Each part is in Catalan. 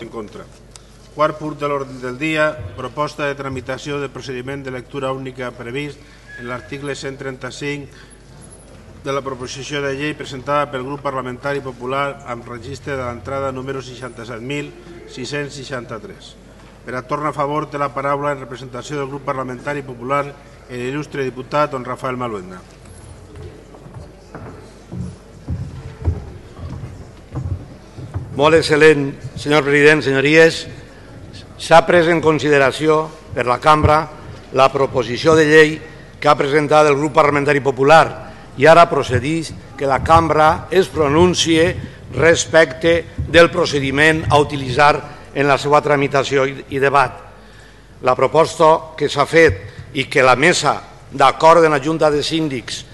En contra. Quart punt de l'ordre del dia, proposta de tramitació del procediment de lectura única previst en l'article 135 de la proposició de llei presentada pel grup parlamentari popular amb registre de l'entrada número 67.663. Per a tornar a favor té la paraula en representació del grup parlamentari popular l'il·lustre diputat don Rafael Maluenda. Molt excel·lent, senyor president, senyories. S'ha pres en consideració per la cambra la proposició de llei que ha presentat el grup parlamentari popular i ara procedeix que la cambra es pronuncie respecte del procediment a utilitzar en la seva tramitació i debat. La proposta que s'ha fet i que la mesa, d'acord amb la Junta de Síndics,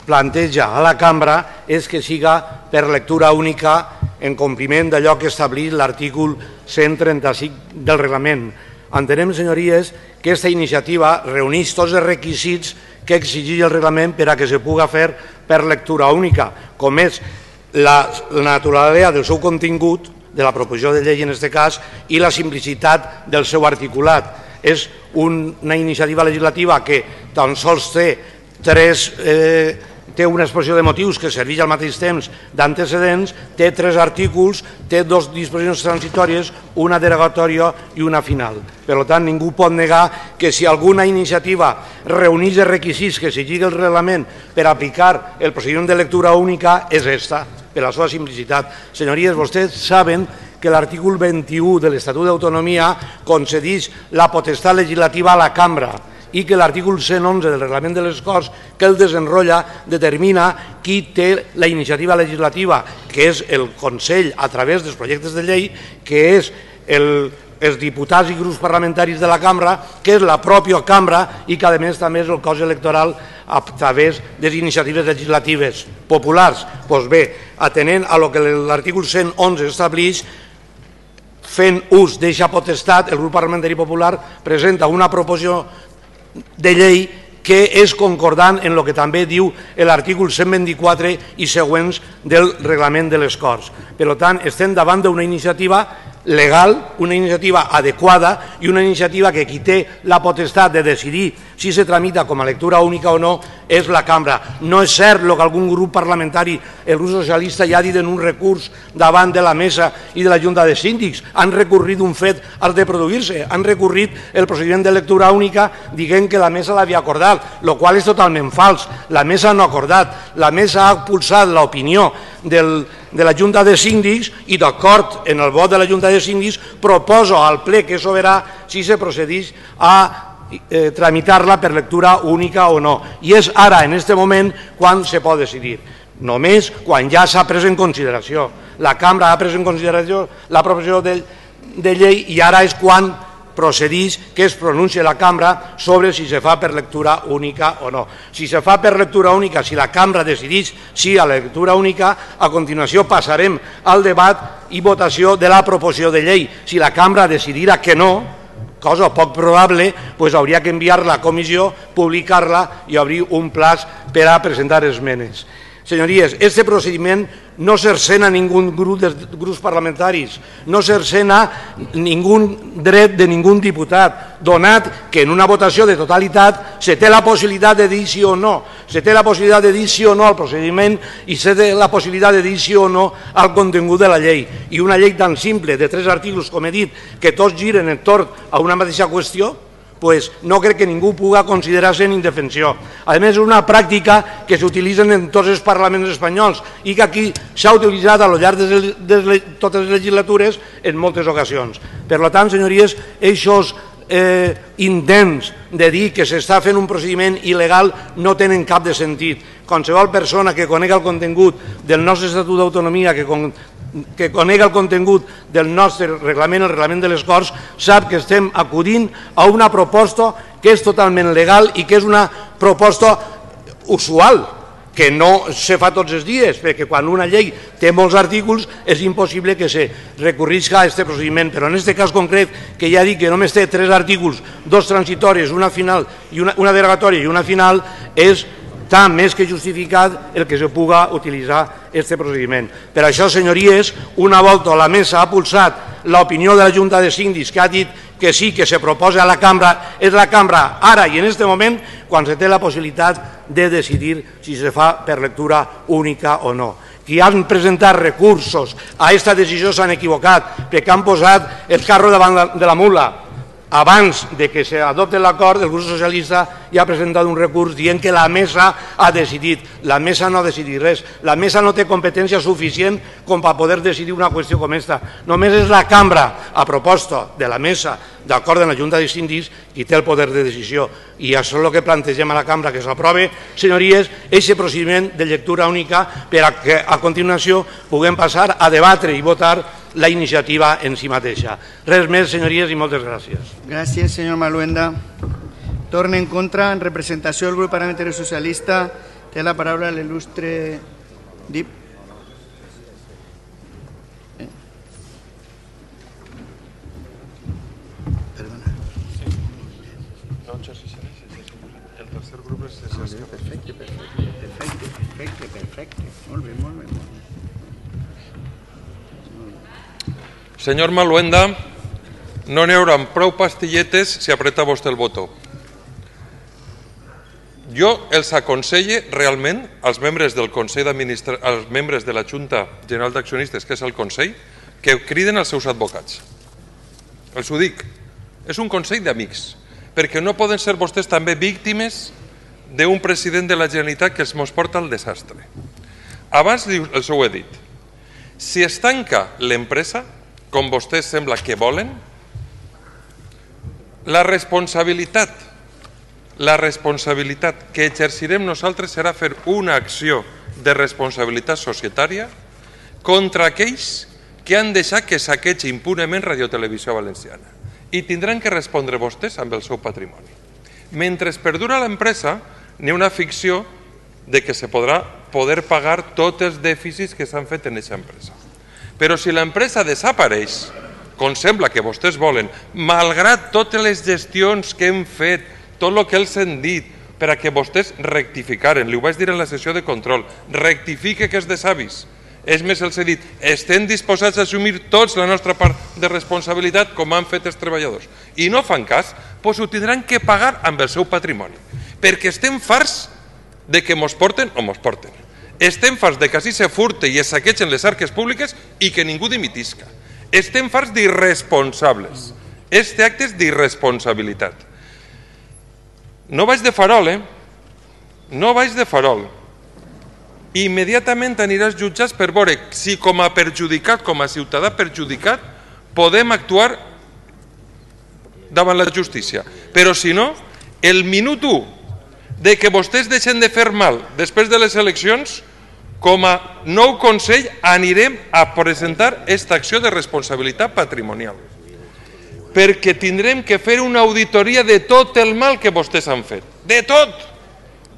planteja a la cambra és que siga per lectura única en compliment d'allò que estableix l'article 135 del reglament. Entenem, senyories, que aquesta iniciativa reuneix tots els requisits que exigeix el reglament per a que se pugui fer per lectura única, com és la naturalesa del seu contingut, de la proposició de llei en aquest cas, i la simplicitat del seu articulat. És una iniciativa legislativa que tan sols té una exposició de motius que serveix al mateix temps d'antecedents, té 3 artículos, té 2 disposicions transitòries, una derogatòria i una final. Per tant, ningú pot negar que si alguna iniciativa reuneix els requisits que s'exigeix el reglament per aplicar el procediment de lectura única és aquesta, per la seva simplicitat. Senyories, vostès saben que l'article 21 de l'Estatut d'Autonomia concedeix la potestat legislativa a la cambra i que l'article 111 del Reglament de les Corts, que el desenrotlla, determina qui té la iniciativa legislativa, que és el Consell a través dels projectes de llei, que és els diputats i grups parlamentaris de la cambra, que és la pròpia cambra i que a més també és el cos electoral a través de les iniciatives legislatives populars. Doncs bé, atenent a lo que l'article 111 estableix, fent ús d'aquesta potestat, el grup parlamentari popular presenta una proposició de llei que és concordant en el que també diu l'article 124 i següents del reglament de les Corts. Per tant, estem davant d'una iniciativa legal, una iniciativa adequada i una iniciativa que qui té la potestat de decidir si se tramita com a lectura única o no és la cambra. No és cert el que algun grup parlamentari, el grup socialista, ja ha dit en un recurs davant de la mesa i de la Junta de Síndics. Han recorrit un fet al de produir-se, han recorrit el procediment de lectura única dient que la mesa l'havia acordat, el qual és totalment fals. La mesa no ha acordat, la mesa ha expulsat l'opinió de la Junta de Síndics i d'acord en el vot de la Junta de Síndics proposo al ple que és soberà si se procedeix a tramitar-la per lectura única o no. I és ara, en aquest moment, quan se pot decidir. Només quan ja s'ha pres en consideració. La cambra ha pres en consideració la proposició de llei i ara és quan procedeix que es pronuncia la cambra sobre si se fa per lectura única o no. Si se fa per lectura única, si la cambra decideix sí a la lectura única, a continuació passarem al debat i votació de la proposició de llei. Si la cambra decidirà que no, cosa poc probable, hauria que enviar-la a comissió, publicar-la i obrir un plaç per a presentar esmenes. Senyories, aquest procediment no cercena ningú grup de grups parlamentaris, no cercena ningú dret de ningú diputat, donat que en una votació de totalitat se té la possibilitat de dir sí o no, se té la possibilitat de dir sí o no al procediment i se té la possibilitat de dir sí o no al contingut de la llei. I una llei tan simple, de 3 articles, com he dit, que tots giren entorn a una mateixa qüestió, no crec que ningú pugui considerar-se en indefensió. A més, és una pràctica que s'utilitza en tots els parlaments espanyols i que aquí s'ha utilitzat a lo llarg de totes les legislatures en moltes ocasions. Per tant, senyories, aquests intents de dir que s'està fent un procediment il·legal no tenen cap de sentit. Qualsevol persona que conega el contingut del nostre Estatut d'Autonomia, que conega el contingut del nostre reglament, el reglament de les Corts, sap que estem acudint a una proposta que és totalment legal i que és una proposta usual, que no se fa tots els dies, perquè quan una llei té molts artículos és impossible que se recorrisca a aquest procediment. Però en aquest cas concret, que ja dic que només té 3 artículos, 2 transitòries, una final, una derogatòria i una final, està més que justificat el que se pugui utilitzar aquest procediment. Per això, senyories, una volta la mesa ha pulsat l'opinió de la Junta de Síndics, que ha dit que sí, que se proposa a la cambra, és la cambra ara i en aquest moment quan se té la possibilitat de decidir si se fa per lectura única o no. Qui han presentat recursos a aquesta decisió s'han equivocat perquè han posat el carro davant de la mula. Abans de que s'adopte l'acord, el grup socialista ja ha presentat un recurs dient que la mesa ha decidit. La mesa no ha decidit res. La mesa no té competència suficient com per poder decidir una qüestió com aquesta. Només és la cambra, a proposta de la mesa, d'acord amb la Junta de Síndics, qui té el poder de decisió. I això és el que plantegem a la cambra, que s'aprove, senyories, aquest procediment de lectura única per a que a continuació puguem passar a debatre i votar la iniciativa en si mateixa. Res més, senyories, i moltes gràcies. Gràcies, senyor Maluenda. Torna en contra, en representació del grup parlamentari socialista, té la paraula l'il·lustre DIP. Perdona. El tercer grup és Perfecte. Molt bé. Senyor Maluenda, no n'hi haurà prou pastilletes si apreta vostè el botó. Jo els aconselle realment als membres del Consell als membres de la Junta General d'Accionistes, que és el Consell, que criden els seus advocats. Els ho dic, és un Consell d'amics, perquè no poden ser vostès també víctimes d'un president de la Generalitat que ens porta al desastre. Abans els ho he dit, si es tanca l'empresa, com vostès sembla que volen, la responsabilitat que exercirem nosaltres serà fer una acció de responsabilitat societària contra aquells que han deixat que saquegi impunement Radiotelevisió Valenciana. I tindran que respondre vostès amb el seu patrimoni. Mentre es perdura l'empresa, n'hi ha una ficció de que se podrà pagar tots els dèficits que s'han fet en aquesta empresa. Però si l'empresa desapareix, com sembla que vostès volen, malgrat totes les gestions que hem fet, tot el que els hem dit, per a que vostès rectificaren, li ho vaig dir en la sessió de control, rectifique que és de savis. És més, els he dit, estem disposats a assumir tots la nostra part de responsabilitat com han fet els treballadors. I no fan cas, doncs ho tindran que pagar amb el seu patrimoni. Perquè estem farts de que mos porten o mos porten. Estem farts de que així se furte i es saquegen les arques públiques i que ningú dimitisca. Estem farts d'irresponsables. Este acte és d'irresponsabilitat. No vaig de farol, No vaig de farol. Immediatament aniràs jutjats per veure si com a perjudicat, com a ciutadà perjudicat, podem actuar davant la justícia. Però si no, el minut 1 de que vostès deixen de fer mal després de les eleccions, com a nou Consell anirem a presentar aquesta acció de responsabilitat patrimonial. Perquè tindrem que fer una auditoria de tot el mal que vostès han fet. De tot!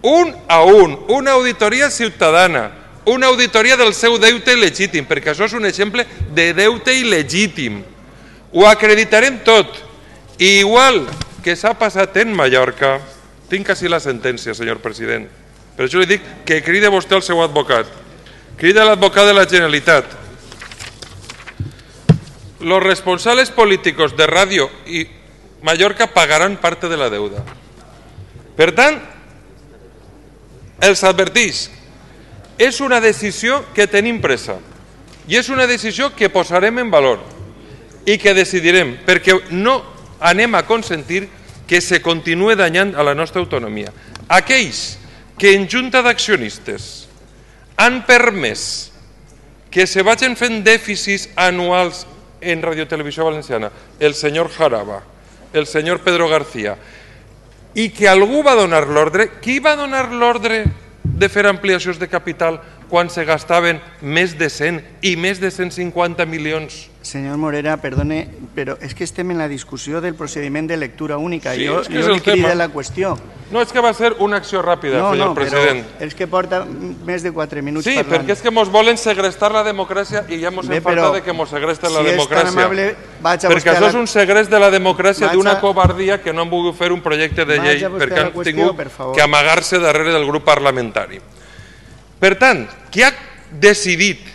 Un a un. Una auditoria ciutadana. Una auditoria del seu deute il·legítim, perquè això és un exemple de deute il·legítim. Ho acreditarem tot. Igual que s'ha passat en Mallorca. Tinc així la sentència, senyor president. Per això li dic que crida vostè al seu advocat. Crida l'advocat de la Generalitat. Los responsables políticos de Radio y Mallorca pagarán parte de la deuda. Per tant, els advertís, és una decisió que tenim presa i és una decisió que posarem en valor i que decidirem, perquè no anem a consentir que se continue danyant a la nostra autonomia. Aquells que en Junta d'Accionistes han permès que se vagin fent dèficits anuals en Radiotelevisió Valenciana, el senyor Jaraba, el senyor Pedro García, i que algú va donar l'ordre. Qui va donar l'ordre de fer ampliacions de capital quan se gastaven més de 100 i més de 150 milions? Senyor Morera, perdone, però és que estem en la discussió del procediment de lectura única. Sí, jo li crida la qüestió. No, és que va ser una acció ràpida, senyor president. No, però és que porta més de 4 minuts parlant. Sí, perquè és que ens volen segrestar la democràcia i ja ens falta de que ens segresten la democràcia. Perquè això és un segrest de la democràcia d'una covardia que no han volgut fer un projecte de llei perquè han tingut que amagar-se darrere del grup parlamentari. Per tant, qui ha decidit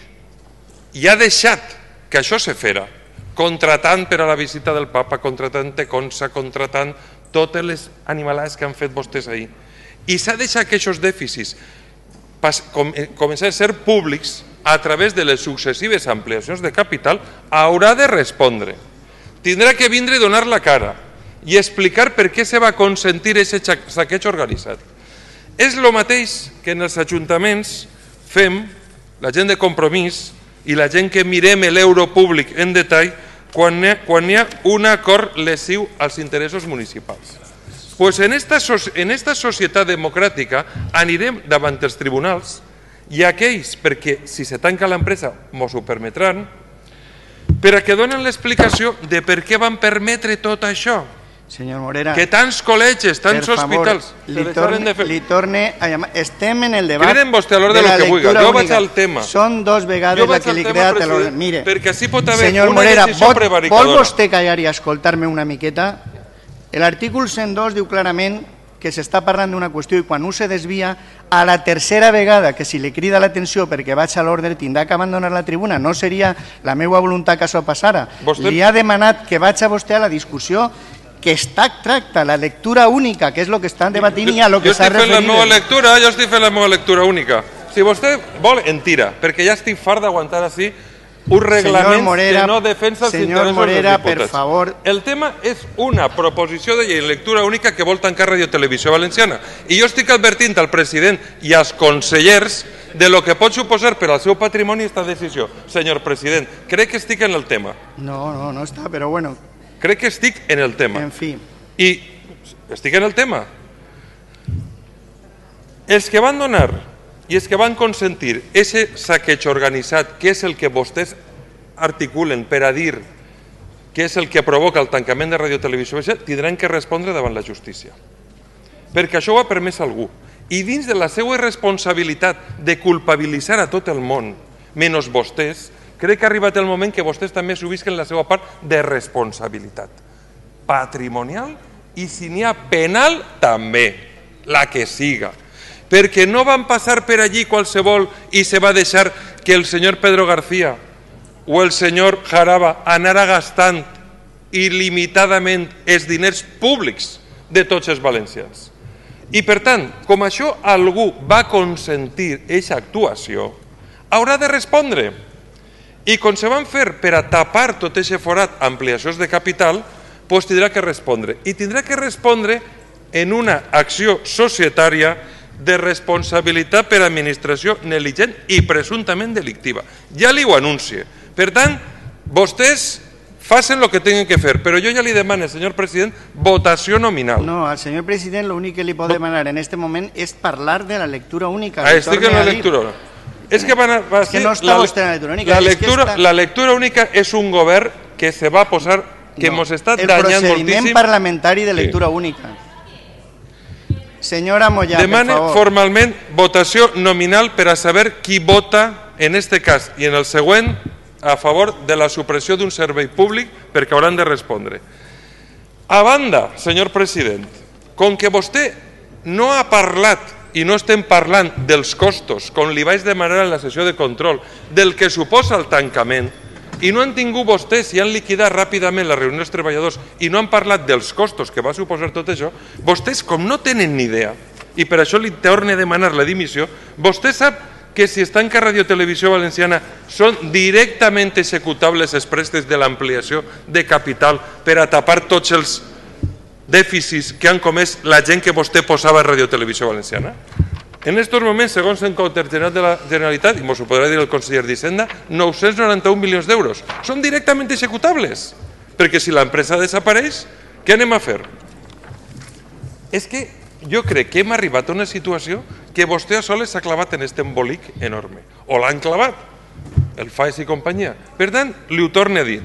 i ha deixat que això se fera, contratant per a la visita del papa, contratant Teconsa, contratant totes les animalades que han fet vostès ahir. I s'ha deixat que aquests dèficits comencen a ser públics a través de les successives ampliacions de capital, haurà de respondre. Tindrà que vindre i donar la cara i explicar per què se va consentir aquest saqueig organitzat. És el mateix que en els ajuntaments fem, la gent de Compromís i la gent que mirem l'euro públic en detall quan hi ha un acord lesiu als interessos municipals. Pues en esta societat democràtica anirem davant dels tribunals i aquells, perquè si se tanca l'empresa mos ho permetran, per a que donen l'explicació de per què van permetre tot això. Senyor Morera, que tants col·legis, tants hospitals li torne a llamar. Estem en el debat criden vostè a l'hora de lo que vulgui. Jo vaig al tema. Són dos vegades la que li he creat l'ordre. Mire, perquè així pot haver senyor una Morera, decisió prevaricadora. vol vostè callar i escoltar-me una miqueta? L'artícul 102 diu clarament que s'està parlant d'una qüestió i quan un se desvia, a la tercera vegada que si li crida l'atenció perquè vaig a l'ordre tindrà que abandonar la tribuna. No seria la meva voluntat que això passara. Li ha demanat que vaig a vostè a la discussió que està tracta la lectura única, que és el que estan debatint i a lo que s'ha referit. Jo estic fent la meva lectura única. Si vostè vol, en tira, perquè ja estic fart d'aguantar així un reglament que no defensa els interessos dels diputats. Per favor. El tema és una proposició de llei en lectura única que vol tancar Radio Televisió Valenciana. I jo estic advertint al president i als consellers de lo que pot suposar per al seu patrimoni aquesta decisió. Senyor president, crec que estic en el tema. No està, però bueno. Crec que estic en el tema. En fi. I estic en el tema. Els que van donar i els que van consentir aquest saqueig organitzat, que és el que vostès articulen per a dir que és el que provoca el tancament de Radio Televisió, tindran que respondre davant la justícia. Perquè això ho ha permès algú. I dins de la seva responsabilitat de culpabilitzar a tot el món, menys vostès, crec que ha arribat el moment que vostès també subisquen la seva part de responsabilitat patrimonial i si n'hi ha penal també, la que siga. Perquè no van passar per allí qualsevol i se va deixar que el senyor Pedro García o el senyor Jaraba anara gastant il·limitadament els diners públics de tots els valencians. I per tant, com això algú va consentir aquesta actuació, haurà de respondre. I quan se van fer per a tapar tot aquest forat ampliacions de capital, doncs tindrà que respondre. I tindrà que respondre en una acció societària de responsabilitat per a administració negligent i presumptament delictiva. Ja li ho anuncie. Per tant, vostès facin el que tenen que fer, però jo ja li demano, senyor president, votació nominal. No, al senyor president l'únic que li pot demanar en aquest moment és parlar de la lectura única. Estic en la lectura única. És que no està vostè en la lectura única. La lectura única és un govern que se va posar, que ens està danyant moltíssim. El procediment parlamentari de lectura única. Senyora Moya, per favor. Demane formalment votació nominal per a saber qui vota en este cas i en el següent a favor de la supressió d'un servei públic perquè hauran de respondre. A banda, senyor president, com que vostè no ha parlat i no estem parlant dels costos, com li vaig demanar en la sessió de control, del que suposa el tancament, i no han tingut vostès i han liquidat ràpidament la reunió dels treballadors i no han parlat dels costos que va suposar tot això, vostès, com no tenen ni idea, i per això li torne a demanar la dimissió, vostè sap que si es tanca Radio Televisió Valenciana són directament executables els préstecs de l'ampliació de capital per a tapar tots els dèficits que han comès la gent que vostè posava a Radio Televisió Valenciana? En aquests moments, segons el compte general de la Generalitat, i ens ho podrà dir el conseller d'Hisenda, 991 milions d'euros. Són directament executables, perquè si l'empresa desapareix, què anem a fer? És que jo crec que hem arribat a una situació que vostè a soles s'ha clavat en aquest embolic enorme. O l'han clavat, el FAES i companyia. Per tant, li ho torno a dir.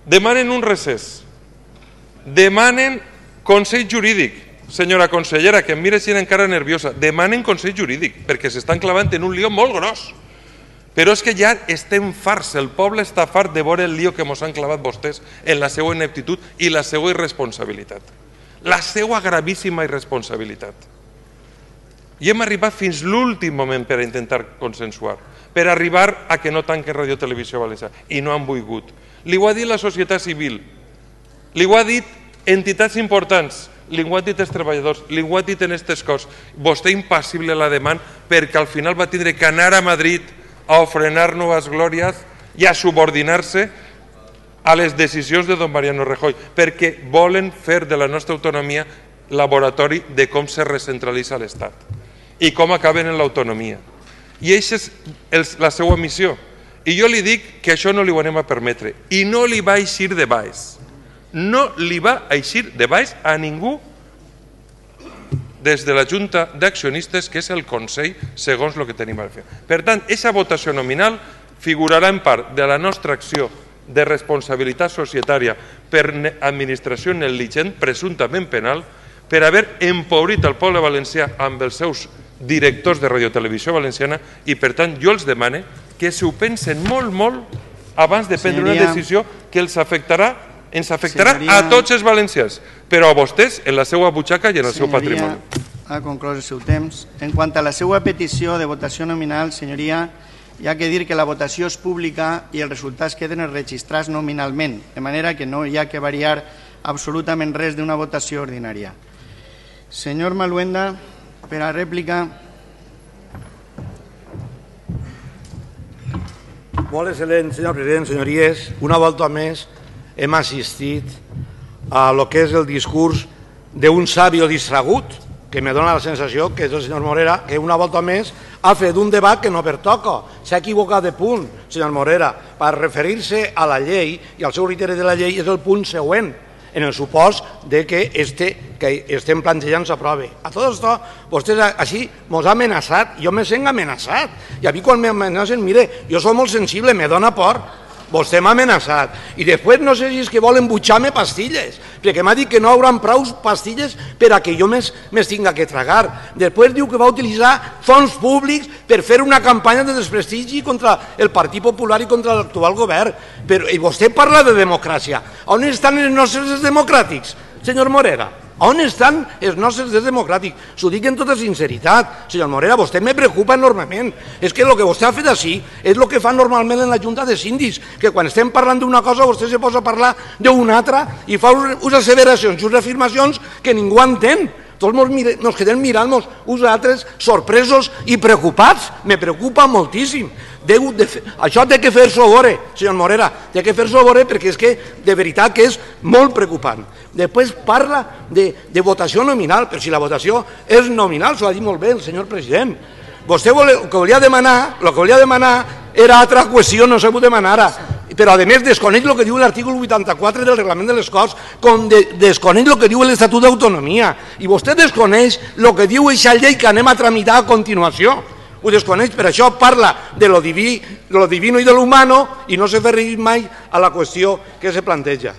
Demanen un recés. Demanen consell jurídic. Senyora consellera, que em mira així encara nerviosa, demanen consell jurídic, perquè s'estan clavant en un lío molt gros. Però és que ja estem farts, el poble està fart de veure el lío que ens han clavat vostès en la seva ineptitud i la seva irresponsabilitat. La seva gravíssima irresponsabilitat. I hem arribat fins l'últim moment per a intentar consensuar. per arribar a que no tanqui Radio Televisió Valenciana, i no han volgut. Li ho ha dit la societat civil, li ho ha dit entitats importants, li ho han dit els treballadors, li ho ha dit en aquestes coses. Vostè impassible la demanda perquè al final va tindre que anar a Madrid a ofrenar noves glòries i a subordinar-se a les decisions de don Mariano Rajoy, perquè volen fer de la nostra autonomia laboratori de com se recentralitza l'Estat i com acaben en l'autonomia. I aquesta és la seva missió. I jo li dic que això no li ho anem a permetre. I no li va eixir de baix. No li va eixir de baix a ningú des de la Junta d'Accionistes, que és el Consell, segons el que tenim a fer. Per tant, aquesta votació nominal figurarà en part de la nostra acció de responsabilitat societària per administració negligent, presumptament penal, per haver empobrit el poble valencià amb els seus directors de Radio Televisió Valenciana, i per tant jo els demane que s'ho pensen molt, molt abans de prendre una decisió que ens afectarà a tots els valencians, però a vostès en la seva butxaca i en el seu patrimoni. Ha conclòs el seu temps. En quant a la seva petició de votació nominal, senyoria, hi ha que dir que la votació és pública i els resultats queden registrats nominalment, de manera que no hi ha que variar absolutament res d'una votació ordinària. Senyor Maluenda, per a rèplica. Molt excel·lent, senyor president, senyories. Una volta més hem assistit a lo que és el discurs d'un sàvio distragut, que me dona la sensació que és el senyor Morera, que una volta més ha fet un debat que no pertoca. S'ha equivocat de punt, senyor Morera. Per referir-se a la llei i al seu criteri de la llei és el punt següent, en el supòs de que estem plantejant s'aprove. A tot això, vostès així mos ha amenaçat, jo me sent amenaçat. I a mi quan m'amenacen, mire, jo soc molt sensible, me dona por. Vostè m'ha amenaçat. I després no sé si és que volen butxar-me pastilles, perquè m'ha dit que no hi haurà prou pastilles per a que jo més tinga que tragar. Després diu que va utilitzar fons públics per fer una campanya de desprestigi contra el Partit Popular i contra l'actual govern. I vostè parla de democràcia. On estan els nostres democràtics, senyor Morera? On estan els nostres drets democràtics? S'ho dic en tota sinceritat. Senyor Morera, vostè me preocupa enormement. És que el que vostè ha fet així és el que fa normalment en la Junta de Síndics, que quan estem parlant d'una cosa vostè se posa a parlar d'una altra i fa unes asseveracions i unes afirmacions que ningú entén. Tots ens quedem mirant-nos uns altres sorpresos i preocupats. Me preocupa moltíssim. Això té que fer-s'ho a veure, senyor Morera, té que fer-s'ho a veure perquè és que de veritat que és molt preocupant. Després parla de votació nominal, però si la votació és nominal, s'ho ha dit molt bé el senyor president. Vostè el que volia demanar era altra qüestió, no s'ha pogut demanar ara. Però a més desconeix el que diu l'article 84 del reglament de les Corts, com desconeix el que diu l'Estatut d'Autonomia. I vostè desconeix el que diu aquesta llei que anem a tramitar a continuació. Ho desconeix, per això parla de lo divino i de lo humano i no se refereix mai a la qüestió que se planteja.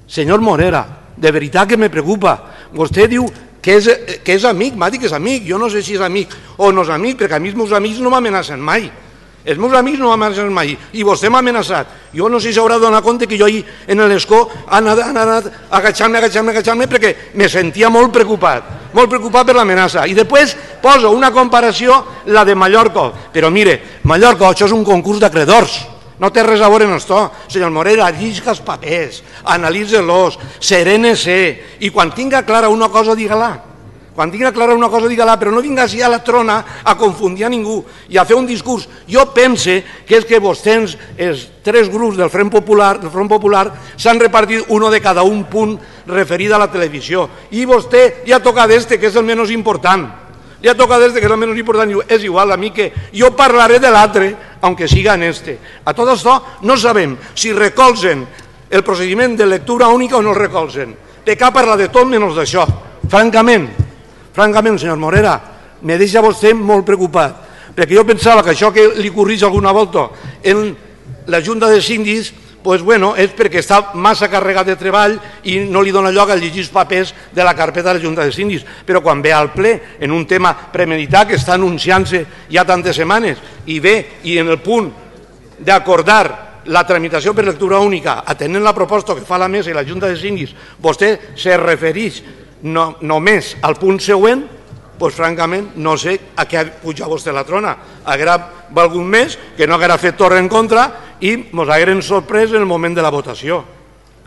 Senyor Morera, de veritat que me preocupa. Vostè diu que és amic, m'ha dit que és amic. Jo no sé si és amic o no és amic, perquè a mi els meus amics no m'amenacen mai. Els meus amics no m'amenacen mai, i vostè m'ha amenaçat. Jo no sé si s'haurà donat compte que jo ahir en l'escó he anat agachant-me perquè me sentia molt preocupat per l'amenaça. I després poso una comparació, la de Mallorca. Però mire, Mallorca, això és un concurs d'acredors. No té res a veure amb això. Senyor Morera, llisca els papers, analitza-los, serene-se, i quan tinga clara una cosa, diga-la. Quan tinga clara una cosa, diga-la, però no vinga així a la trona a confundir a ningú i a fer un discurs. Jo pense que és que vostès, els tres grups del Front Popular, s'han repartit uno de cada un punt referit a la televisió. I vostè li ha tocat este, que és el menys important. Li ha tocat este, que és el menys important. És igual a mi que jo parlaré de l'altre, aunque siga en este. A tot això no sabem si recolzen el procediment de lectura única o no el recolzen. De cap parla de tot menys d'això. Francament, senyor Morera, me deixa vostè molt preocupat, perquè jo pensava que això que li corrige alguna volta en la Junta de Síndics és perquè està massa carregat de treball i no li dona lloc a llegir els papers de la carpeta de la Junta de Síndics. Però quan ve al ple en un tema premeditat que està anunciant-se ja tantes setmanes i ve i en el punt d'acordar la tramitació per lectura única, atenent la proposta que fa la mesa i la Junta de Síndics, vostè se refereix només al punt següent, doncs francament no sé a què puja vostè la trona. Haguera valgut més que no haguera fet torre en contra i ens hagueren sorprès en el moment de la votació.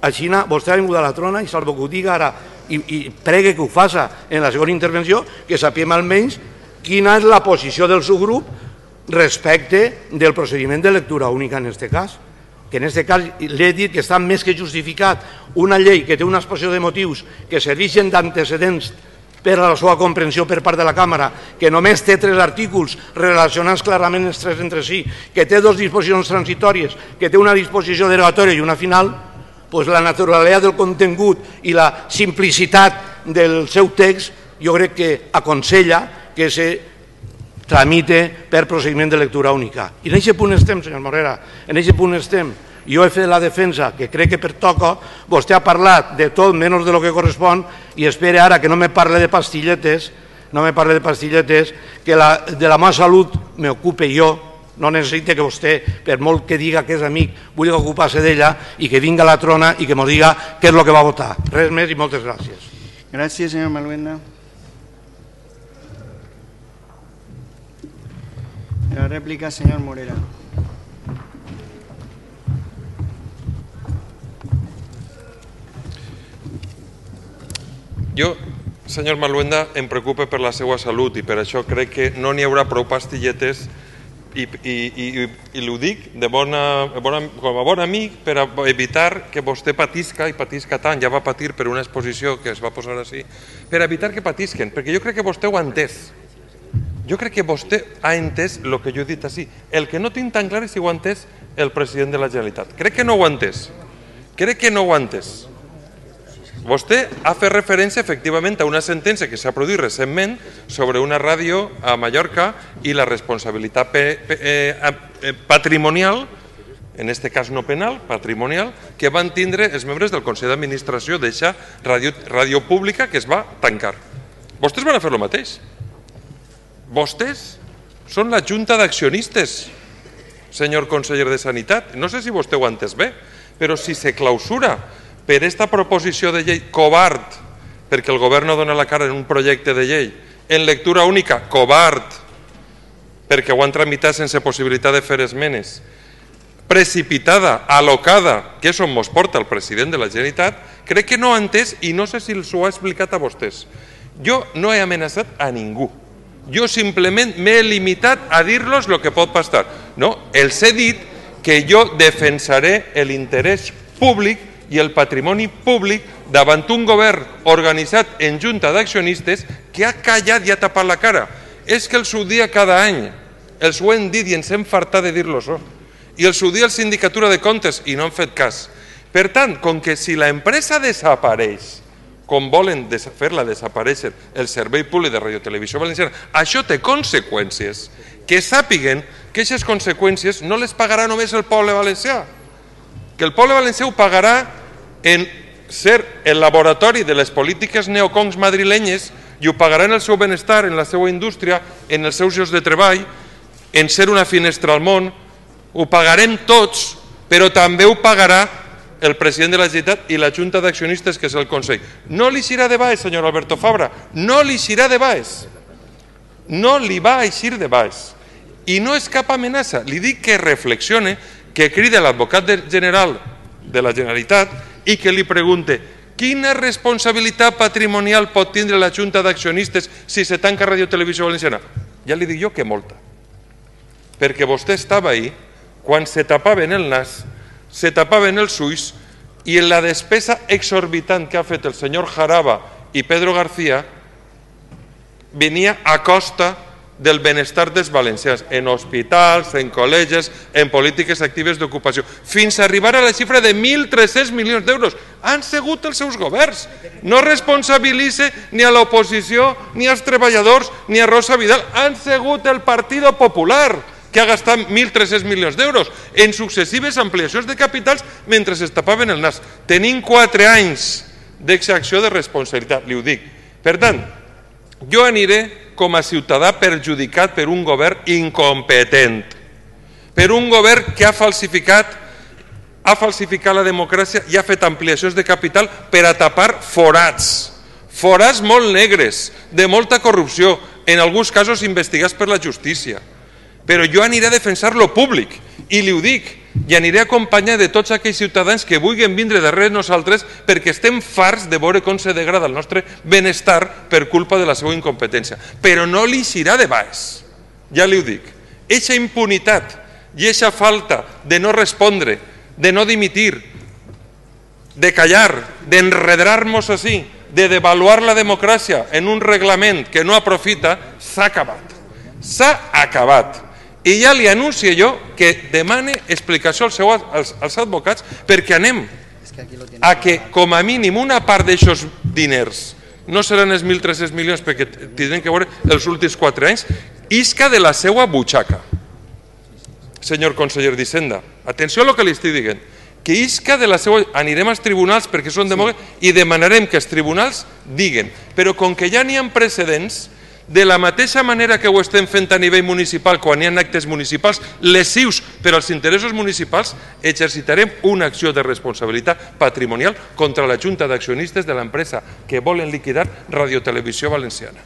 Així vostè ha vingut a la trona i salvo que ho diga ara i pregue que ho faça en la segona intervenció, que sapiem almenys quina és la posició del seu grup respecte del procediment de lectura única en aquest cas. Que en aquest cas l'he dit que està més que justificat una llei que té una exposició de motius que serveixen d'antecedents per a la seva comprensió per part de la Càmera, que només té 3 artículs relacionats clarament els 3 entre si, que té 2 disposicions transitòries, que té una disposició derogatòria i una final, doncs la naturalitat del contingut i la simplicitat del seu text jo crec que aconsella que se tramite per procediment de lectura única. I en aquest punt estem, senyor Morera, en aquest punt estem. Jo he fet la defensa que crec que pertoca, vostè ha parlat de tot menys de lo que correspon i espere ara que no me parle de pastilletes, que de la meva salut m'ocupe jo, no necessita que vostè, per molt que diga que és amic, vulgui ocupar-se d'ella i que vinga a la trona i que m'ho diga què és el que va votar. Res més i moltes gràcies. Gràcies, senyor Maluenda. La rèplica, senyor Morera. Jo, senyor Maluenda, em preocupa per la seva salut i per això crec que no n'hi haurà prou pastilletes i ho dic com a bon amic per evitar que vostè patisca i patisca tant, ja va patir per una exposició que es va posar així, per evitar que patisquen, perquè jo crec que vostè ho ha entès. Jo crec que vostè ha entès el que jo he dit així. El que no tinc tan clar és si ho ha entès el president de la Generalitat. Crec que no ho ha entès. Vostè ha fet referència efectivament a una sentència que s'ha produït recentment sobre una ràdio a Mallorca i la responsabilitat patrimonial, en aquest cas no penal, patrimonial, que van tindre els membres del Consell d'Administració d'eixa ràdio pública que es va tancar. Vostès van a fer el mateix. Vostès són la Junta d'Accionistes, senyor conseller de Sanitat. No sé si vostè ho ha entès bé, però si se clausura per aquesta proposició de llei covard, perquè el govern no dona la cara en un projecte de llei, en lectura única, covard, perquè ho han tramitat sense possibilitat de fer esmenes, precipitada, alocada, que és on ens porta el president de la Generalitat, crec que no ha entès i no sé si s'ho ha explicat a vostès. Jo no he amenaçat a ningú. Jo simplement m'he limitat a dir-los el que pot passar. No, els he dit que jo defensaré l'interès públic i el patrimoni públic davant un govern organitzat en junta d'accionistes que ha callat i ha tapat la cara. És que els ho dia cada any, els ho hem dit i ens hem fartat de dir-los. I els ho dia la Sindicatura de Comptes i no han fet cas. Per tant, com que si l'empresa desapareix, com volen fer-la desaparèixer el Servei Públic de Radiotelevisió Valenciana, això té conseqüències, que sàpiguen que aquestes conseqüències no les pagarà només el poble valencià, que el poble valencià ho pagarà en ser el laboratori de les polítiques neocongs madrilenyes i ho pagarà en el seu benestar, en la seva indústria, en els seus llocs de treball, en ser una finestra al món. Ho pagarem tots, però també ho pagarà el president de la Generalitat i la Junta d'Accionistes, que és el Consell. No li eixirà de baix, senyor Alberto Fabra, no li eixirà de baix. No li va eixir de baix. I no és cap amenaça. Li dic que reflexione, que crida l'advocat general de la Generalitat i que li pregunte quina responsabilitat patrimonial pot tindre la Junta d'Accionistes si se tanca Radiotelevisió Valenciana. Ja li dic jo que molta. Perquè vostè estava ahí quan se tapaven el nas, se tapaven els ulls i en la despesa exorbitant que ha fet el senyor Jaraba i Pedro García venia a costa del benestar dels valencians, en hospitals, en col·legis, en polítiques actives d'ocupació, fins a arribar a la xifra de 1.300 milions d'euros. Han sigut els seus governs. No responsabilitze ni a l'oposició, ni als treballadors, ni a Rosa Vidal. Han sigut el Partit Popular, que ha gastat 1.300 milions d'euros en successives ampliacions de capitals mentre es tapaven el nas. Tenim 4 anys d'exacció de responsabilitat, li ho dic. Per tant, jo aniré com a ciutadà perjudicat per un govern incompetent, per un govern que ha falsificat la democràcia i ha fet ampliacions de capital per a tapar forats forats molt negres, de molta corrupció, en alguns casos investigats per la justícia. Però jo aniré a defensar lo públic, i li ho dic, i aniré acompanyat de tots aquells ciutadans que vulguin vindre darrere nosaltres perquè estem farts de veure com se degrada el nostre benestar per culpa de la seva incompetència. Però no li eixirà de baix, ja li ho dic. Eixa impunitat i eixa falta de no respondre, de no dimitir, de callar, d'enredar-nos així, de devaluar la democràcia en un reglament que no aprofita, s'ha acabat. S'ha acabat. I ja li anuncio jo que demane explicació als advocats perquè anem a que, com a mínim, una part d'aixòs diners, no seran els 1.300 milions perquè tindrem que veure els últims 4 anys, isca de la seva butxaca. Senyor conseller d'Hisenda, atenció a el que li estic dient, que isca de la seva... Anirem als tribunals perquè són demòcrates i demanarem que els tribunals diguen, però com que ja n'hi ha precedents, de la mateixa manera que ho estem fent a nivell municipal quan hi ha actes municipals lesius per als interessos municipals, exercitarem una acció de responsabilitat patrimonial contra la Junta d'Accionistes de l'empresa que volen liquidar Radiotelevisió Valenciana.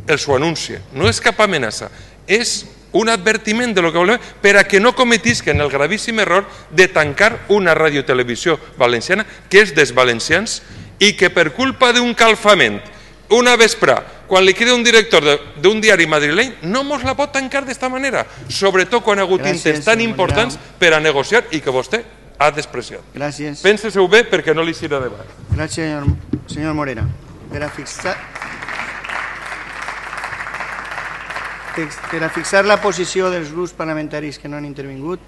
Els ho anuncie. No és cap amenaça, és un advertiment de lo que volem per a que no cometisquen el gravíssim error de tancar una radiotelevisió valenciana que és dels valencians i que per culpa d'un calfament una vesprà, quan li queda un director d'un diari madrileny, no mos la pot tancar d'esta manera, sobretot quan ha hagut intents tan importants per a negociar i que vostè ha despreciat. Gràcies. Pense-ho bé perquè no li serà de baix. Gràcies, senyor Morera. Per a fixar la posició dels grups parlamentaris que no han intervingut,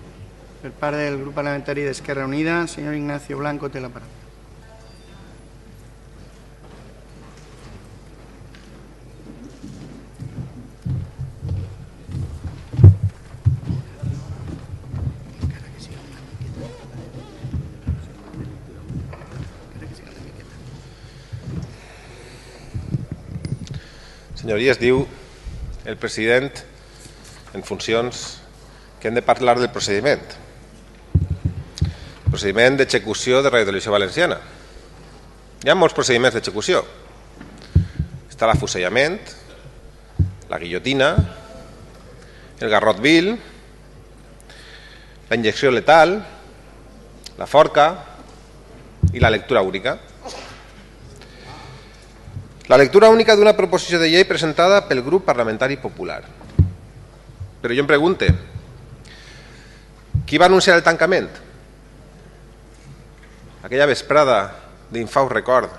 per part del grup parlamentari d'Esquerra Unida, senyor Ignacio Blanco té la paraula. Senyories, diu el president en funcions que hem de parlar del procediment. Procediment d'execució de Radiotelevisió Valenciana. Hi ha molts procediments d'execució. Està l'afusellament, la guillotina, el garrot vil, la injecció letal, la forca i la lectura única. La lectura única d'una proposició de llei presentada pel grup parlamentari popular. Però jo em pregunte, qui va anunciar el tancament? Aquella vesprada d'infaust record,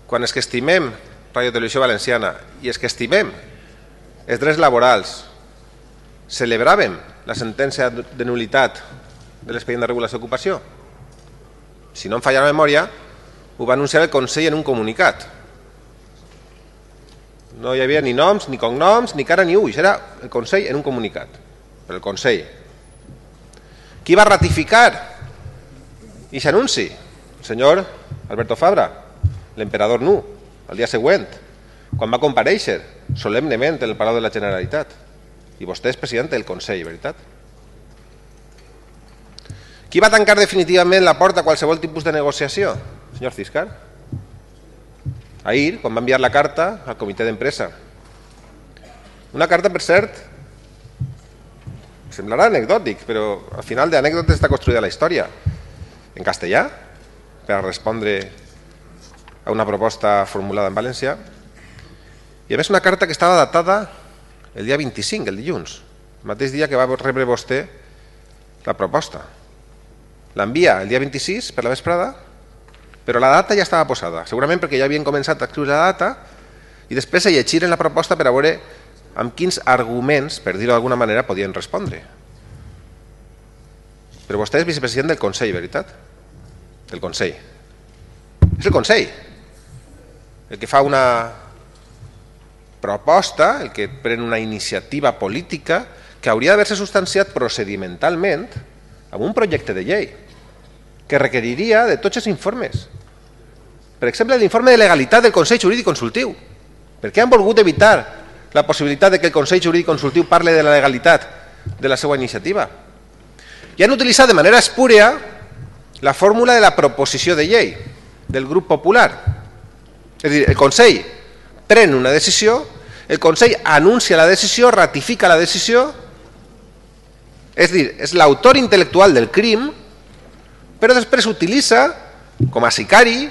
quan és que estimem Radiotelevisió Valenciana i és que estimem els drets laborals, celebràvem la sentència de nul·litat de l'expedient de regulació d'ocupació? Si no em falla la memòria, ho va anunciar el Consell en un comunicat. No hi havia ni noms, ni cognoms, ni cara ni ulls. Era el Consell en un comunicat. Per el Consell. Qui va ratificar aquest anunci? El senyor Alberto Fabra, l'emperador nu, el dia següent, quan va comparèixer solemnement en el Palau de la Generalitat. I vostè és president del Consell, veritat? Qui va tancar definitivament la porta a qualsevol tipus de negociació? Senyor Ciscar. Ahir, quan va enviar la carta al comitè d'empresa. Una carta, per cert, semblarà anecdòtic, però al final d'anècdotes està construïda la història. En castellà, per a respondre a una proposta formulada en valencià. I a més una carta que estava datada el dia 25, el dilluns, el mateix dia que va rebre vostè la proposta. L'envia el dia 26 per la vesprada, però la data ja estava posada, segurament perquè ja havien començat a escriure la data i després a llegir en la proposta per a veure amb quins arguments, per dir-ho d'alguna manera, podien respondre. Però vostè és vicepresident del Consell, veritat? Del Consell. És el Consell el que fa una proposta, el que pren una iniciativa política que hauria d'haver-se substanciat procedimentalment amb un projecte de llei que requeriria de tots els informes. Per exemple, l'informe de legalitat del Consell Jurídic Consultiu. Per què han volgut evitar la possibilitat de que el Consell Jurídic Consultiu parli de la legalitat de la seva iniciativa? I han utilitzat de manera espúria la fórmula de la proposició de llei del grup popular. És a dir, el Consell pren una decisió, el Consell anuncia la decisió, ratifica la decisió, és a dir, és l'autor intel·lectual del crim, però després utilitza com a sicari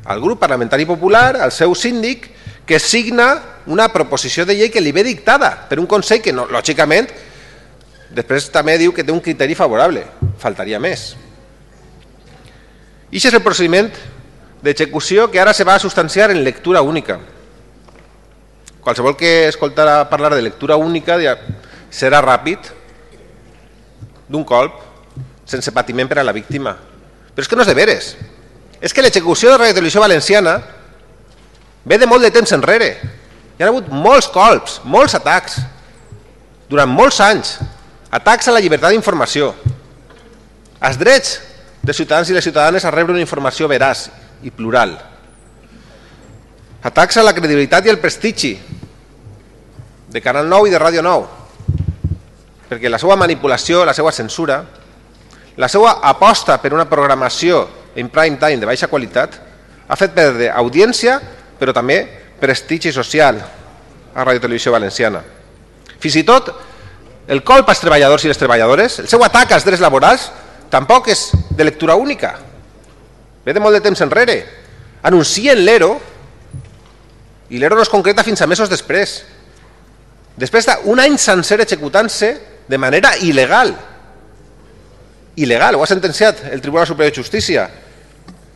al grup parlamentari popular, al seu síndic, que signa una proposició de llei que li ve dictada per un Consell que, no, lògicament, després també diu que té un criteri favorable. Faltaria més. I això és el procediment d'execució que ara se va a substanciar en lectura única. Qualsevol que escoltarà parlar de lectura única serà ràpid, d'un colp, sense patiment per a la víctima. Però és que no és de veres. És que l'execució de Radio Televisió Valenciana ve de molt de temps enrere. Hi ha hagut molts colps, molts atacs, durant molts anys. Atacs a la llibertat d'informació, als drets dels ciutadans i les ciutadanes a rebre una informació veraç i plural. Atacs a la credibilitat i el prestigi de Canal 9 i de Ràdio 9, perquè la seva manipulació, la seva censura, la seva aposta per una programació en prime time de baixa qualitat ha fet perdre audiència, però també prestigi social a Ràdio Televisió Valenciana. Fins i tot el colp als treballadors i les treballadores, el seu atac als drets laborals, tampoc és de lectura única. Ve de molt de temps enrere. Anuncien l'ERO i l'ERO no es concreta fins a mesos després. Després d'un any sencer executant-se de manera il·legal. Il·legal, ho ha sentenciat el Tribunal Superior de Justícia.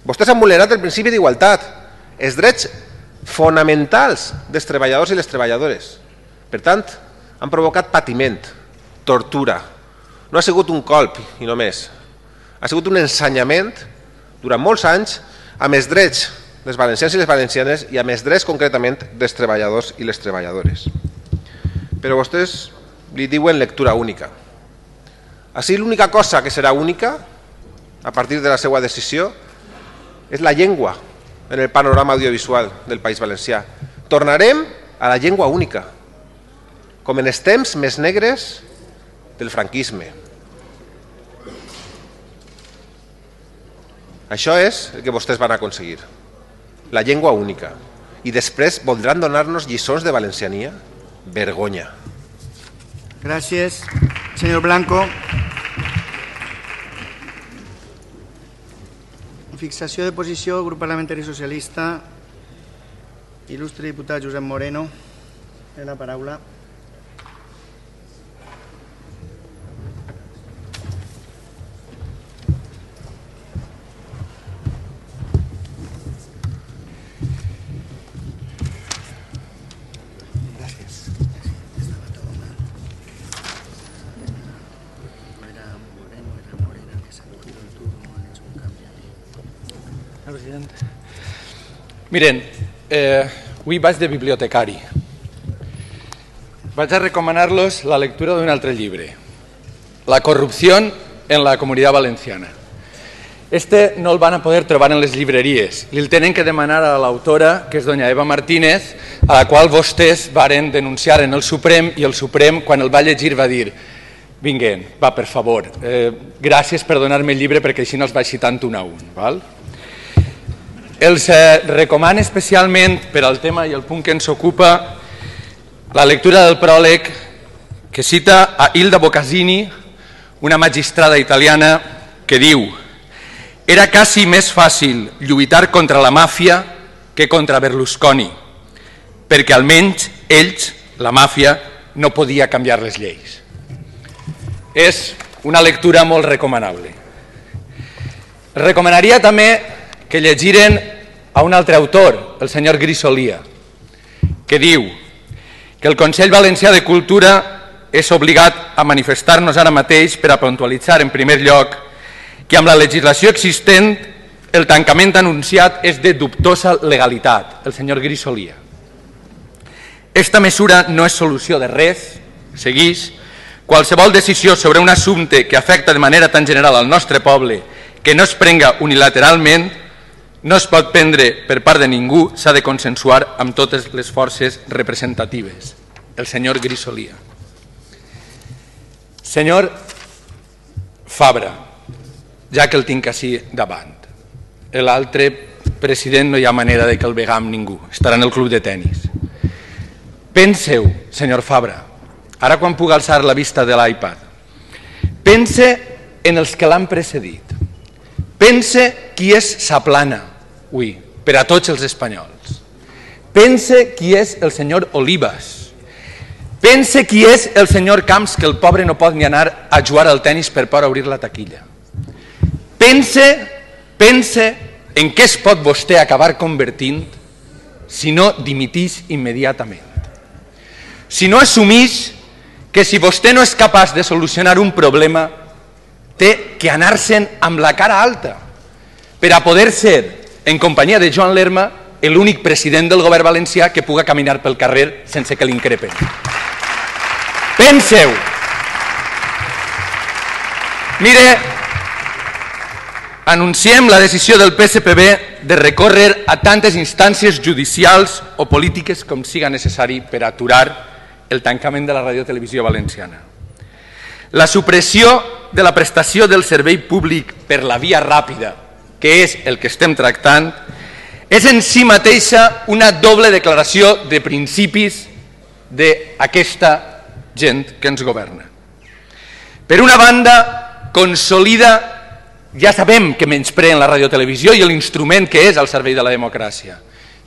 Vostès han vulnerat el principi d'igualtat, els drets fonamentals dels treballadors i les treballadores. Per tant, han provocat patiment, tortura. No ha sigut un colp i només. Ha sigut un ensenyament durant molts anys amb els drets dels valencians i les valencianes i amb els drets concretament dels treballadors i les treballadores. Però vostès li diuen lectura única. Així l'única cosa que serà única a partir de la seva decisió és la llengua en el panorama audiovisual del País Valencià. Tornarem a la llengua única, com en els temps més negres del franquisme. Això és el que vostès van aconseguir, la llengua única. I després voldran donar-nos lliçons de valenciania? Vergonya. Gràcies, senyor Blanco. Fixació de posició, Grup Parlamentari Socialista. Il·lustre diputat Josep Moreno, té la paraula. Miren, avui vaig de bibliotecari. Vaig a recomanar-los la lectura d'un altre llibre, La corrupció en la Comunitat Valenciana. Este no el van a poder trobar en les llibreries. Li el tenen que demanar a l'autora, que és doña Eva Martínez, a la qual vostès varen denunciar en el Suprem, i el Suprem, quan el va llegir, va dir: vinguen, va, per favor, gràcies per donar-me el llibre perquè així no els vaig citant un a un. Val? Els recomano especialment, per al tema i el punt que ens ocupa, la lectura del pròleg que cita a Hilda Boccasini, una magistrada italiana, que diu: «Era quasi més fàcil lluitar contra la màfia que contra Berlusconi, perquè almenys ells, la màfia, no podia canviar les lleis». És una lectura molt recomanable. Recomanaria també que llegiren a un altre autor, el senyor Grisolia, que diu que el Consell Valencià de Cultura és obligat a manifestar-nos ara mateix per a puntualitzar en primer lloc que amb la legislació existent el tancament anunciat és de dubtosa legalitat, el senyor Grisolia. Esta mesura no és solució de res, segueix. Qualsevol decisió sobre un assumpte que afecta de manera tan general al nostre poble que no es prenga unilateralment no es pot prendre per part de ningú, s'ha de consensuar amb totes les forces representatives. El senyor Grisolia. Senyor Fabra, ja que el tinc així davant, l'altre president, no hi ha manera de que el vegam ningú. Estarà en el club de tennis. Penseu, senyor Fabra, ara quan puc alçar la vista de l'iPad, pense en els que l'han precedit. Pense qui és Saplana, ui, per a tots els espanyols. Pense qui és el senyor Olivas. Pense qui és el senyor Camps, que el pobre no pot ni anar a jugar al tennis per por a obrir la taquilla. Pense en què es pot vostè acabar convertint si no dimitís immediatament. Si no assumís que si vostè no és capaç de solucionar un problema, té que anar-se'n amb la cara alta per a poder ser, en companyia de Joan Lerma, l'únic president del govern valencià que puga caminar pel carrer sense que l'increpen. Penseu. Mire, anunciem la decisió del PSPB de recórrer a tantes instàncies judicials o polítiques com siga necessari per aturar el tancament de la radiotelevisió valenciana. La supressió de la prestació del servei públic per la via ràpida, que és el que estem tractant, és en si mateixa una doble declaració de principis d'aquesta gent que ens governa. Per una banda, consolida, ja sabem que menyspreen la radiotelevisió i l'instrument que és al servei de la democràcia,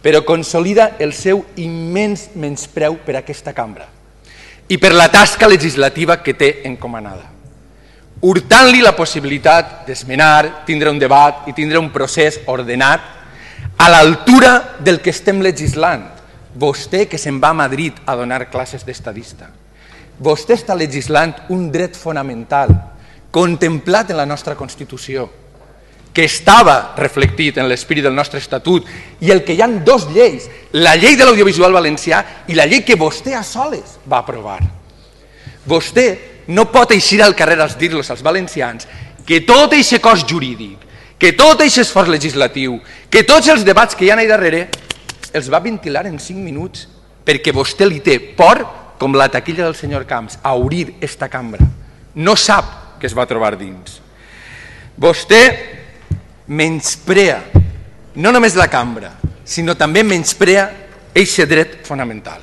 però consolida el seu immens menyspreu per aquesta cambra i per la tasca legislativa que té encomanada, hurtant-li la possibilitat d'esmenar, tindre un debat i tindre un procés ordenat a l'altura del que estem legislant. Vostè que se'n va a Madrid a donar classes d'estadista. Vostè està legislant un dret fonamental contemplat en la nostra Constitució, que estava reflectit en l'esprit del nostre Estatut i el que hi ha dues lleis, la llei de l'audiovisual valencià i la llei que vostè a soles va aprovar. Vostè no pot eixir al carrer a dir-los als valencians que tot aquest cos jurídic, que tot aquest esforç legislatiu, que tots els debats que hi ha allà darrere els va ventilar en 5 minuts perquè vostè li té por, com la taquilla del senyor Camps, a obrir esta cambra. No sap que es va trobar dins. Vostè menysprea no només la cambra, sinó també menysprea aquest dret fonamental.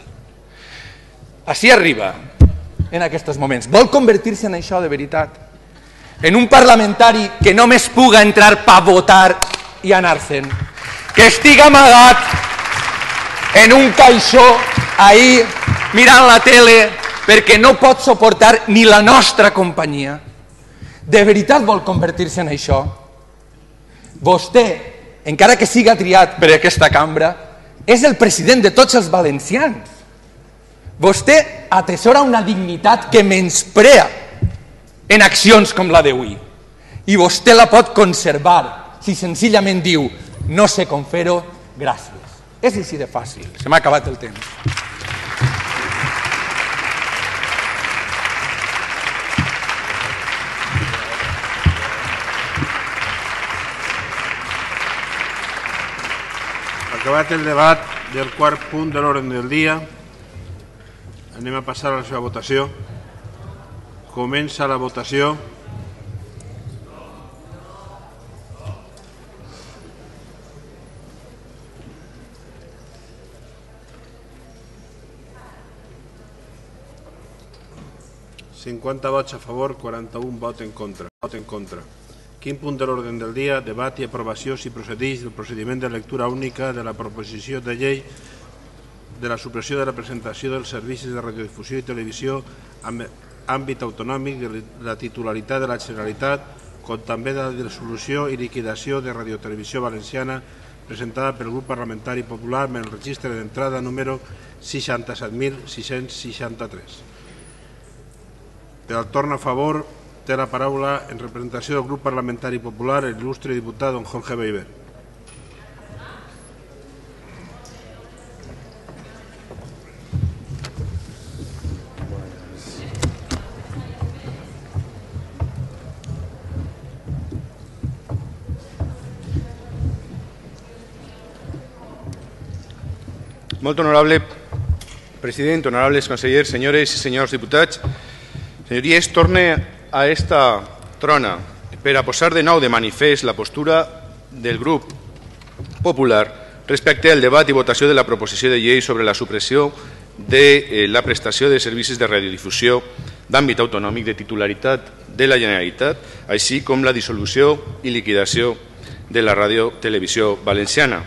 Així arriba en aquests moments. Vol convertir-se en això de veritat? En un parlamentari que només puga entrar per votar i anar-se'n, que estiga amagat en un caixó ahí mirant la tele perquè no pot suportar ni la nostra companyia. De veritat vol convertir-se en això? Vostè, encara que siga triat per aquesta cambra, és el president de tots els valencians. Vostè atesora una dignitat que menysprea en accions com la d'avui. I vostè la pot conservar si senzillament diu no sé com fer-ho, gràcies. És així de fàcil. Se m'ha acabat el temps. Acabat el debat del quart punt de l'ordre del dia, anem a passar a la seva votació. Comença la votació. ...50 vots a favor, 41 vots en contra. Quin punt de l'ordre del dia, debat i aprovació si procedeix del procediment de lectura única de la proposició de llei de la supressió de la presentació dels servicis de radiodifusió i televisió amb àmbit autonòmic de la titularitat de la Generalitat, com també de la dissolució i liquidació de Radiotelevisió Valenciana presentada pel grup parlamentari popular amb el registre d'entrada número 67.663. Del torn a favor té la paraula en representació del grup parlamentari popular el il·lustre diputat don Jorge Beiber. Molt honorable president, honorables consellers, senyores i senyors diputats, senyories, torne a esta trona per a posar de nou de manifest la postura del grup Popular respecte al debat i votació de la proposició de llei sobre la supressió de la prestació de servicis de radiodifusió d'àmbit autonòmic de titularitat de la Generalitat, així com la dissolució i liquidació de la Radiotelevisió Valenciana.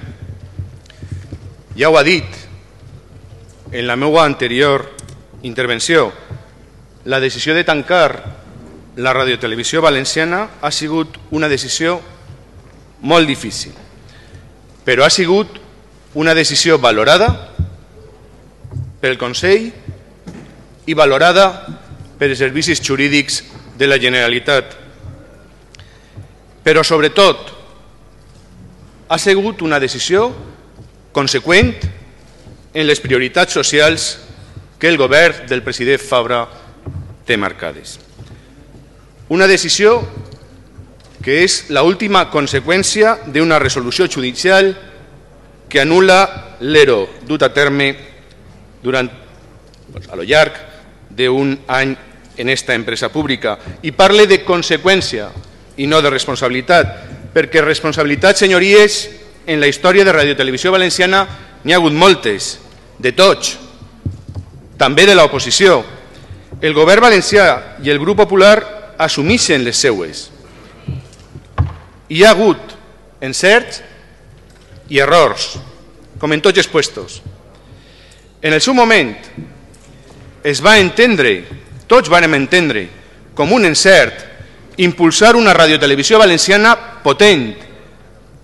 Ja ho ha dit en la meva anterior intervenció, la decisió de tancar la Radiotelevisió Valenciana ha sigut una decisió molt difícil, però ha sigut una decisió valorada pel Consell i valorada pels servicis jurídics de la Generalitat. Però, sobretot, ha sigut una decisió conseqüent en les prioritats socials que el govern del president Fabra té marcades. Una decisió que és l'última conseqüència d'una resolució judicial que anul·la l'ERO dut a terme a lo llarg d'un any en esta empresa pública. I parle de conseqüència i no de responsabilitat, perquè responsabilitat, senyories, en la història de Radiotelevisió Valenciana n'hi ha hagut moltes, de tots, també de l'oposició. El govern valencià i el grup popular assumeixen les seues. Hi ha hagut encerts i errors, com en tots els puestos. En el seu moment es va entendre, tots vam entendre, com un encert impulsar una radiotelevisió valenciana potent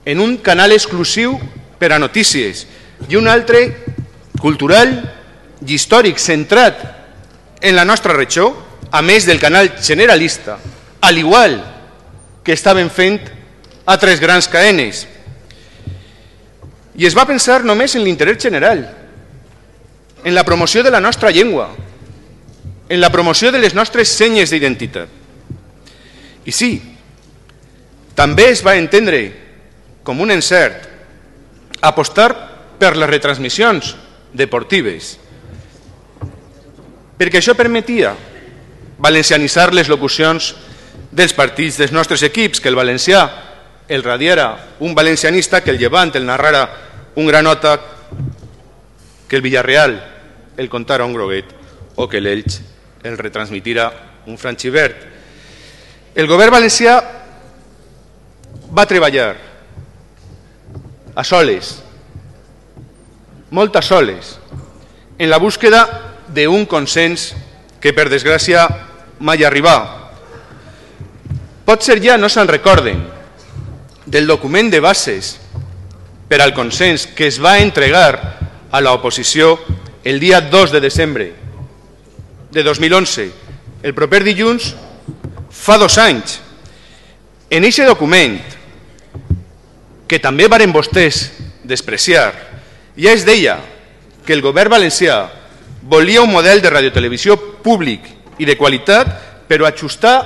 en un canal exclusiu per a notícies i un altre cultural i històric centrat en la nostra regió, a més del canal generalista, al igual que estaven fent altres grans cadenes. I es va pensar només en l'interès general, en la promoció de la nostra llengua, en la promoció de les nostres senyes d'identitat. I sí, també es va entendre com un encert apostar per les retransmissions deportives, perquè això permetia valencianitzar les locucions dels partits dels nostres equips, que el valencià el radiara un valencianista, que el Llevant el narrara un granota, que el Villarreal el contara un groguet o que l'Elx el retransmitira un franxivert. El govern valencià va treballar a soles, molt a soles, en la búsqueda d'un consens que, per desgràcia, mai arribà. Potser ja no se'n recorden del document de bases per al consens que es va entregar a l'oposició el dia 2 de desembre de 2011, el proper dilluns, fa 2 anys. En aquest document, que també varen vostès despreciar, ja es deia que el govern valencià volia un model de radiotelevisió públic i de qualitat, però ajustar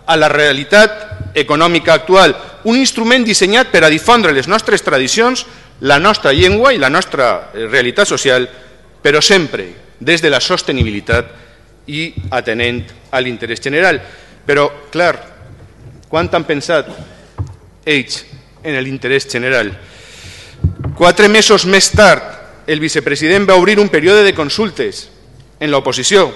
a la realitat econòmica actual, un instrument dissenyat per a difondre les nostres tradicions, la nostra llengua i la nostra realitat social, però sempre des de la sostenibilitat i atenent a l'interès general. Però, clar, quan han pensat ells en l'interès general? 4 mesos més tard, el vicepresident va obrir un període de consultes en l'oposició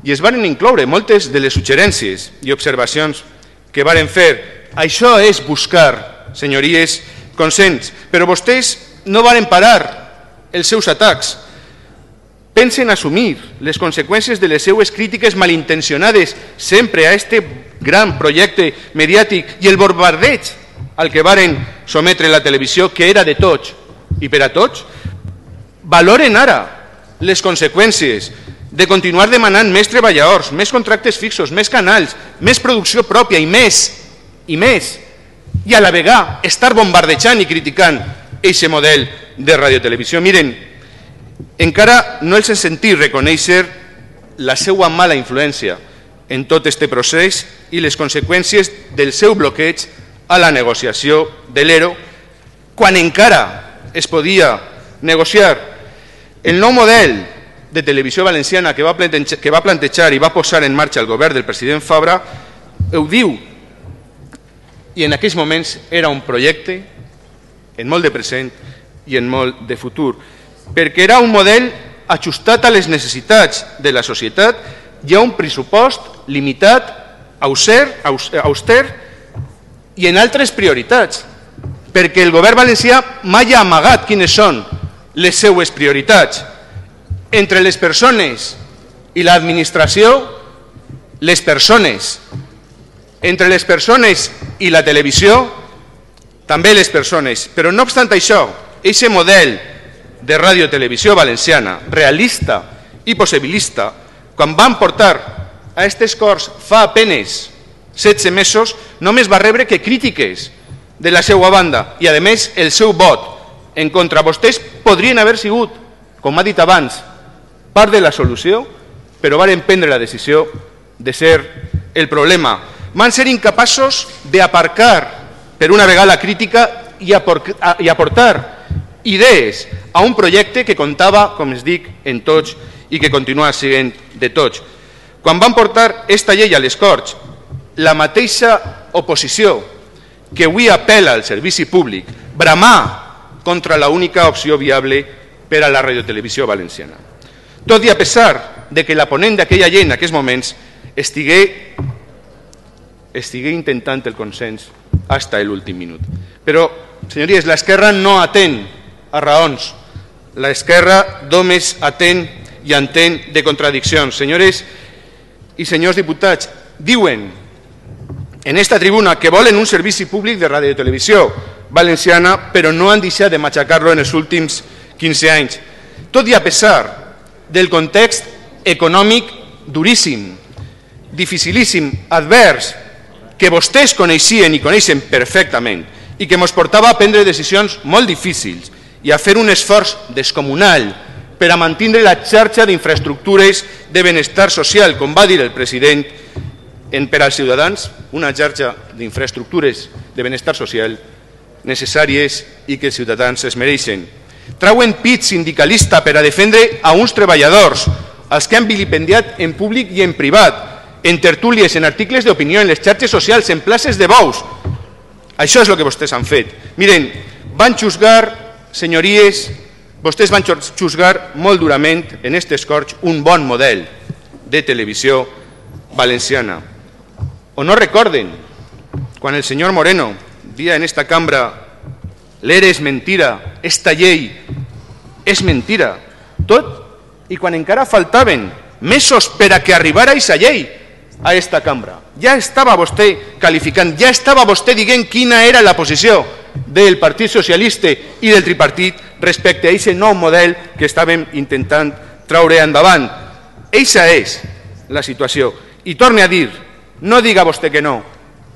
i es van incloure moltes de les suggerències i observacions que varen fer. Això és buscar, senyories, consens, però vostès no varen parar els seus atacs. Pensen assumir les conseqüències de les seues crítiques malintencionades sempre a este gran projecte mediàtic i el bombardeig al que varen sometre la televisió, que era de tots i per a tots. Valoren ara les conseqüències de continuar demanant més treballadors, més contractes fixos, més canals, més producció pròpia i més, i a la vegada estar bombardejant i criticant aquest model de radiotelevisió. Miren, encara no els he sentit reconèixer la seva mala influència en tot aquest procés i les conseqüències del seu bloqueig a la negociació de l'ERO, quan encara es podia negociar. El nou model de televisió valenciana que va plantejar i va posar en marxa el govern del president Fabra ho diu, i en aquells moments era un projecte en molt de present i en molt de futur, perquè era un model ajustat a les necessitats de la societat i a un pressupost limitat, auster i en altres prioritats, perquè el govern valencià mai ha amagat quines són les seues prioritats. Entre les persones i l'administració, les persones. Entre les persones i la televisió, també les persones. Però no obstant això, aquest model de ràdio-televisió valenciana, realista i possibilista, quan van portar a aquestes Corts fa apenes 16 mesos, només va rebre que crítiques de la seva banda i, a més, el seu vot en contra. Vostès podrien haver sigut, com ha dit abans, part de la solució, però varen prendre la decisió de ser el problema. Van ser incapaços d'aparcar per una vegada la crítica i aportar idees a un projecte que comptava, com es dic, en tots i que continua sent de tots. Quan van portar aquesta llei a les Corts, la mateixa oposició que avui apela al servici públic bramà contra l'única opció viable per a la radiotelevisió valenciana. Tot i a pesar de que la ponent d'aquella llei en aquests moments estigué intentant el consens fins a l'últim minut. Però, senyories, l'esquerra no atén a raons. L'esquerra només atén i entén de contradiccions. Senyores i senyors diputats, diuen en esta tribuna que volen un servici públic de ràdio i televisió valenciana, però no han deixat de matxacar-lo en els últims 15 anys. Tot i a pesar del context econòmic duríssim, dificilíssim, advers, que vostès coneixien i coneixen perfectament i que ens portava a prendre decisions molt difícils i a fer un esforç descomunal per a mantenir la xarxa d'infraestructures de benestar social, com va dir el president, per als ciutadans, una xarxa d'infraestructures de benestar social necessàries i que els ciutadans es mereixen. Trauen pit sindicalista per a defendre a uns treballadors, els que han vilipendiat en públic i en privat, en tertúlies, en articles d'opinió, en les xarxes socials, en places de bous. Això és el que vostès han fet. Miren, van juzgar, senyories, vostès van juzgar molt durament en aquestes Corts un bon model de televisió valenciana. O no recorden quan el senyor Moreno dia en esta cambra l'ERE és mentira, esta llei és mentira, tot i quan encara faltaven mesos per a que arribara aquesta llei a esta cambra. Ja estava vostè qualificant, ja estava vostè dient quina era la posició del Partit Socialista i del tripartit respecte a aquest nou model que estàvem intentant traure endavant. Eixa és la situació. I torne a dir, no diga vostè que no,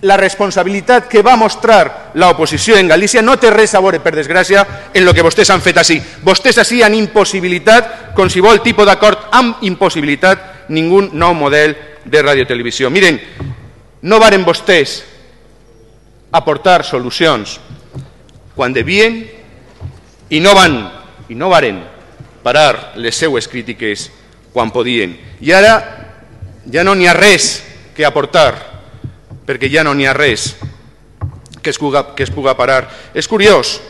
la responsabilitat que va mostrar l'oposició en Galícia no té res a veure, per desgràcia, en el que vostès han fet així. Vostès així han impossibilitat qualsevol tipus d'acord, amb impossibilitat ningú nou model de radiotelevisió. Miren, no varen vostès aportar solucions quan devien i no varen parar les seues crítiques quan podien. I ara ja no n'hi ha res que aportar, perquè ja no n'hi ha res que es puga parar. És curiós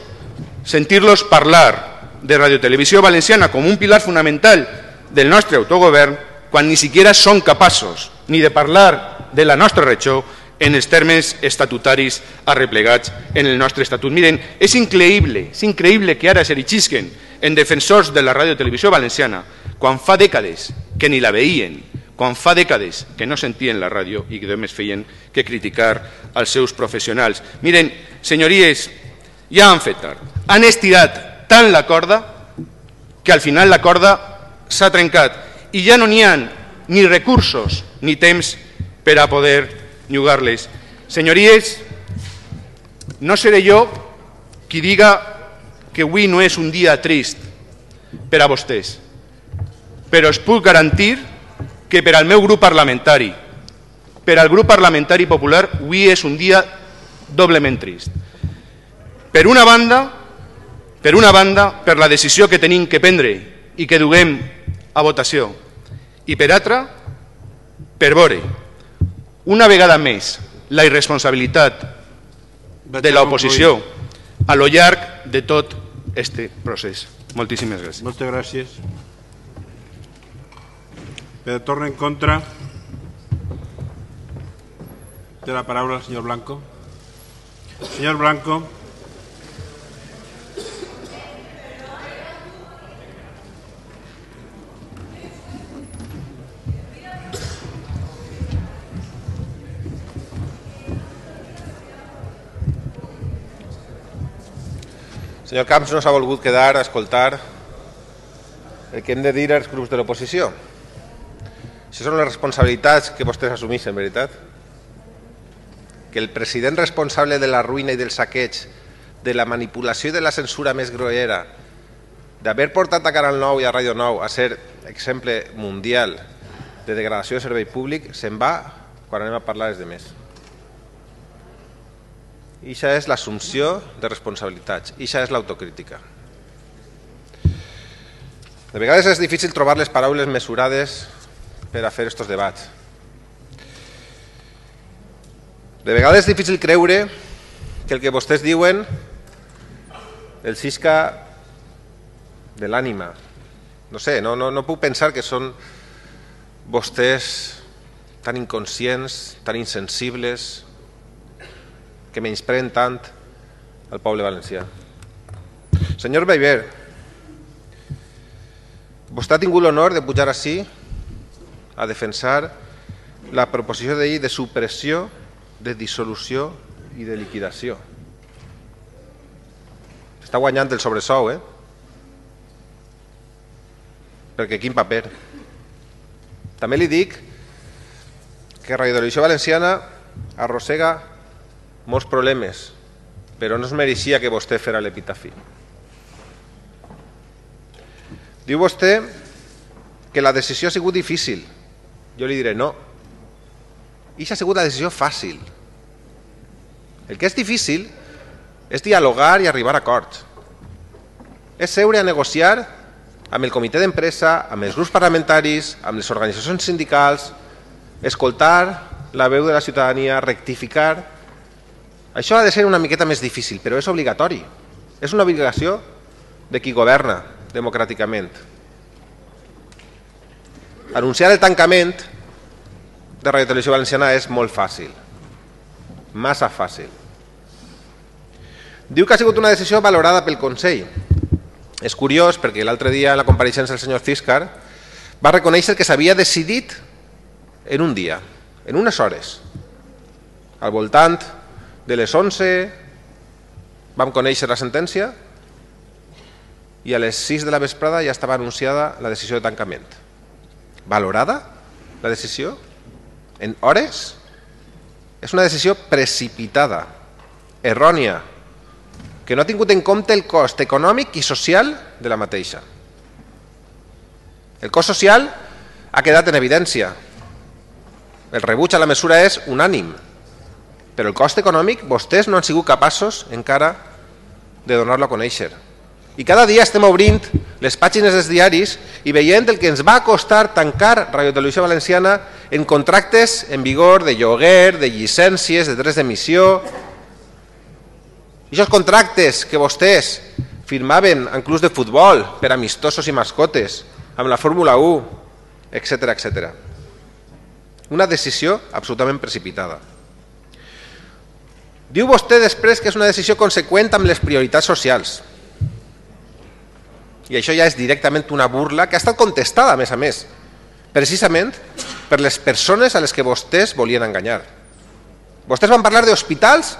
sentir-los parlar de radiotelevisió valenciana com un pilar fonamental del nostre autogovern quan ni siquiera són capaços ni de parlar de la nostra regió en els termes estatutaris arreplegats en el nostre estatut. Miren, és increïble que ara s'erigisquen en defensors de la radiotelevisió valenciana quan fa dècades que ni la veien, quan fa dècades que no sentien la ràdio i que només feien que criticar els seus professionals. Miren, senyories, ja han fet tard. Han estirat tant la corda que al final la corda s'ha trencat i ja no n'hi ha ni recursos ni temps per a poder llogar-les. Senyories, no seré jo qui diga que avui no és un dia trist per a vostès, però us puc garantir que per al meu grup parlamentari, per al grup parlamentari popular, avui és un dia doblement trist. Per una banda, per la decisió que tenim que prendre i que duguem a votació, i per altra, per veure una vegada més la irresponsabilitat de l'oposició a lo llarg de tot este procés. Moltíssimes gràcies. Moltes gràcies. Per torn en contra, té la paraula el senyor Blanco. Senyor Blanco. Senyor Camps no s'ha volgut quedar a escoltar el que hem de dir als grups de l'oposició. Això són les responsabilitats que vostès assumeixen, veritat? Que el president responsable de la ruïna i del saqueig, de la manipulació i de la censura més grollera, d'haver portat a Canal 9 i a Ràdio 9 a ser exemple mundial de degradació de servei públic, se'n va quan anem a parlar dels demés. I això és l'assumpció de responsabilitats, i això és l'autocrítica. De vegades és difícil trobar les paraules mesurades per a fer aquests debats. De vegades és difícil creure que el que vostès diuen els isca de l'ànima. No sé, no puc pensar que són vostès tan inconscients, tan insensibles, que menyspreen tant al poble valencià. Senyor Beiber, vostè ha tingut l'honor de pujar ací a defensar la proposició de llei de supressió, de dissolució i de liquidació. Està guanyant el sobresou, perquè quin paper. També li dic que Radio Televisió Valenciana arrossega molts problemes, però no es mereixia que vostè fera l'epitafi. Diu vostè que la decisió ha sigut difícil. Jo li diré no. I ha sigut la decisió fàcil. El que és difícil és dialogar i arribar a acords. És seure a negociar amb el comitè d'empresa, amb els grups parlamentaris, amb les organitzacions sindicals, escoltar la veu de la ciutadania, rectificar. Això ha de ser una miqueta més difícil, però és obligatori. És una obligació de qui governa democràticament. Anunciar el tancament de Radio Televisió Valenciana és molt fàcil. Massa fàcil. Diu que ha sigut una decisió valorada pel Consell. És curiós perquè l'altre dia en la compareixença del senyor Císcar va reconèixer que s'havia decidit en un dia, en unes hores. Al voltant de les 11 vam conèixer la sentència i a les 6 de la vesprada ja estava anunciada la decisió de tancament. Valorada la decisió en hores? És una decisió precipitada, errònia, que no ha tingut en compte el cost econòmic i social de la mateixa. El cost social ha quedat en evidència. El rebuig a la mesura és unànim, però el cost econòmic vostès no han sigut capaços encara de donar-lo a conèixer. I cada dia estem obrint les pàgines dels diaris i veient el que ens va costar tancar Radio Televisió Valenciana en contractes en vigor de lloguer, de llicències, de drets d'emissió. I aquests contractes que vostès firmaven en clubs de futbol per amistosos i mascotes, amb la Fórmula 1, etc. etc. Una decisió absolutament precipitada. Diu vostè després que és una decisió conseqüent amb les prioritats socials. I això ja és directament una burla que ha estat contestada, a més, precisament per les persones a les que vostès volien enganyar. Vostès van parlar d'hospitals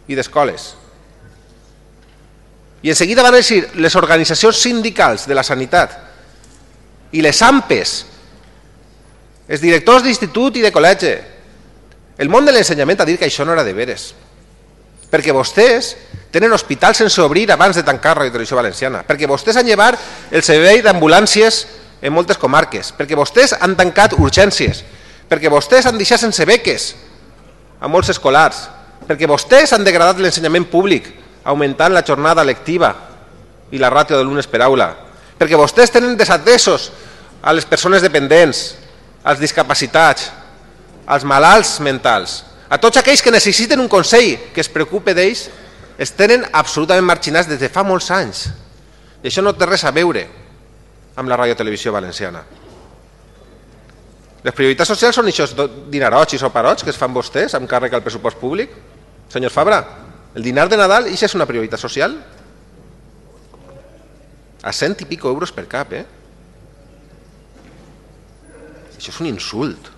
i d'escoles. I en seguida van eixir les organitzacions sindicals de la sanitat i les AMPEs, els directors d'institut i de col·legi. El món de l'ensenyament ha dit que això no era de veres, perquè vostès tenen hospitals sense obrir abans de tancar Radio Televisió Valenciana, perquè vostès han llevat el servei d'ambulàncies en moltes comarques, perquè vostès han tancat urgències, perquè vostès han deixat sense beques a molts escolars, perquè vostès han degradat l'ensenyament públic, augmentant la jornada lectiva i la ràtio d'alumnes per aula, perquè vostès tenen desatesos a les persones dependents, als discapacitats, als malalts mentals, a tots aquells que necessiten un consell que es preocupe d'ells es tenen absolutament marginats des de fa molts anys. I això no té res a veure amb la radiotelevisió valenciana. Les prioritats socials són aquests dinarots i soparots que es fan vostès amb càrrec al pressupost públic? Senyor Fabra, el dinar de Nadal, això és una prioritat social? A 100 i pico euros per cap, Això és un insult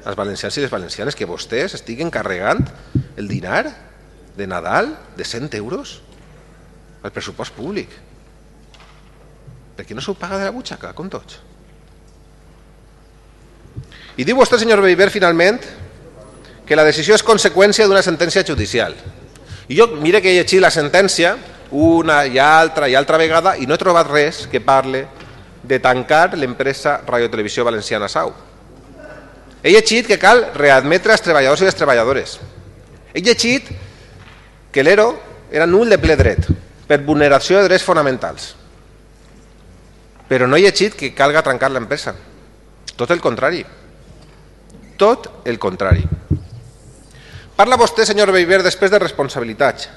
als valencians i les valencianes, que vostès estiguen carregant el dinar de Nadal de 100 euros al pressupost públic. Per què no s'ho paga de la butxaca, com tots? I diu vostè, senyor Bellver, finalment, que la decisió és conseqüència d'una sentència judicial. I jo, mire que he llegit la sentència una i altra vegada i no he trobat res que parle de tancar l'empresa Radiotelevisió Valenciana Sau. He llegit que cal readmetre els treballadors i les treballadores. He llegit que l'ERO era nul de ple dret per vulneració de drets fonamentals. Però no he llegit que calga trencar l'empresa. Tot el contrari. Tot el contrari. Parla vostè, senyor Bellver, després de responsabilitats.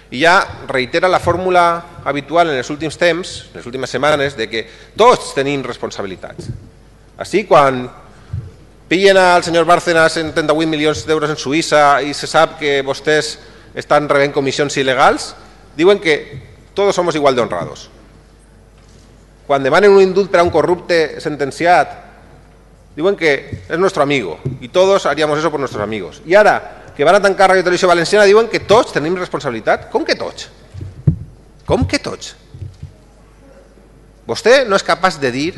I ja reitera la fórmula habitual en els últims temps, en les últimes setmanes, de que tots tenim responsabilitats. Així, quan pillen al senyor Bárcenas en 38 milions d'euros en Suïssa i se sap que vostès estan rebent comissions il·legals, diuen que tots somos igual de honrados. Quan demanen un indult per a un corrupte sentenciat, diuen que és nuestro amigo y todos haríamos eso por nuestros amigos. I ara, que van a tancar Radio Televisió Valenciana, diuen que tots tenim responsabilitat. Com que tots? Com que tots? Vostè no és capaç de dir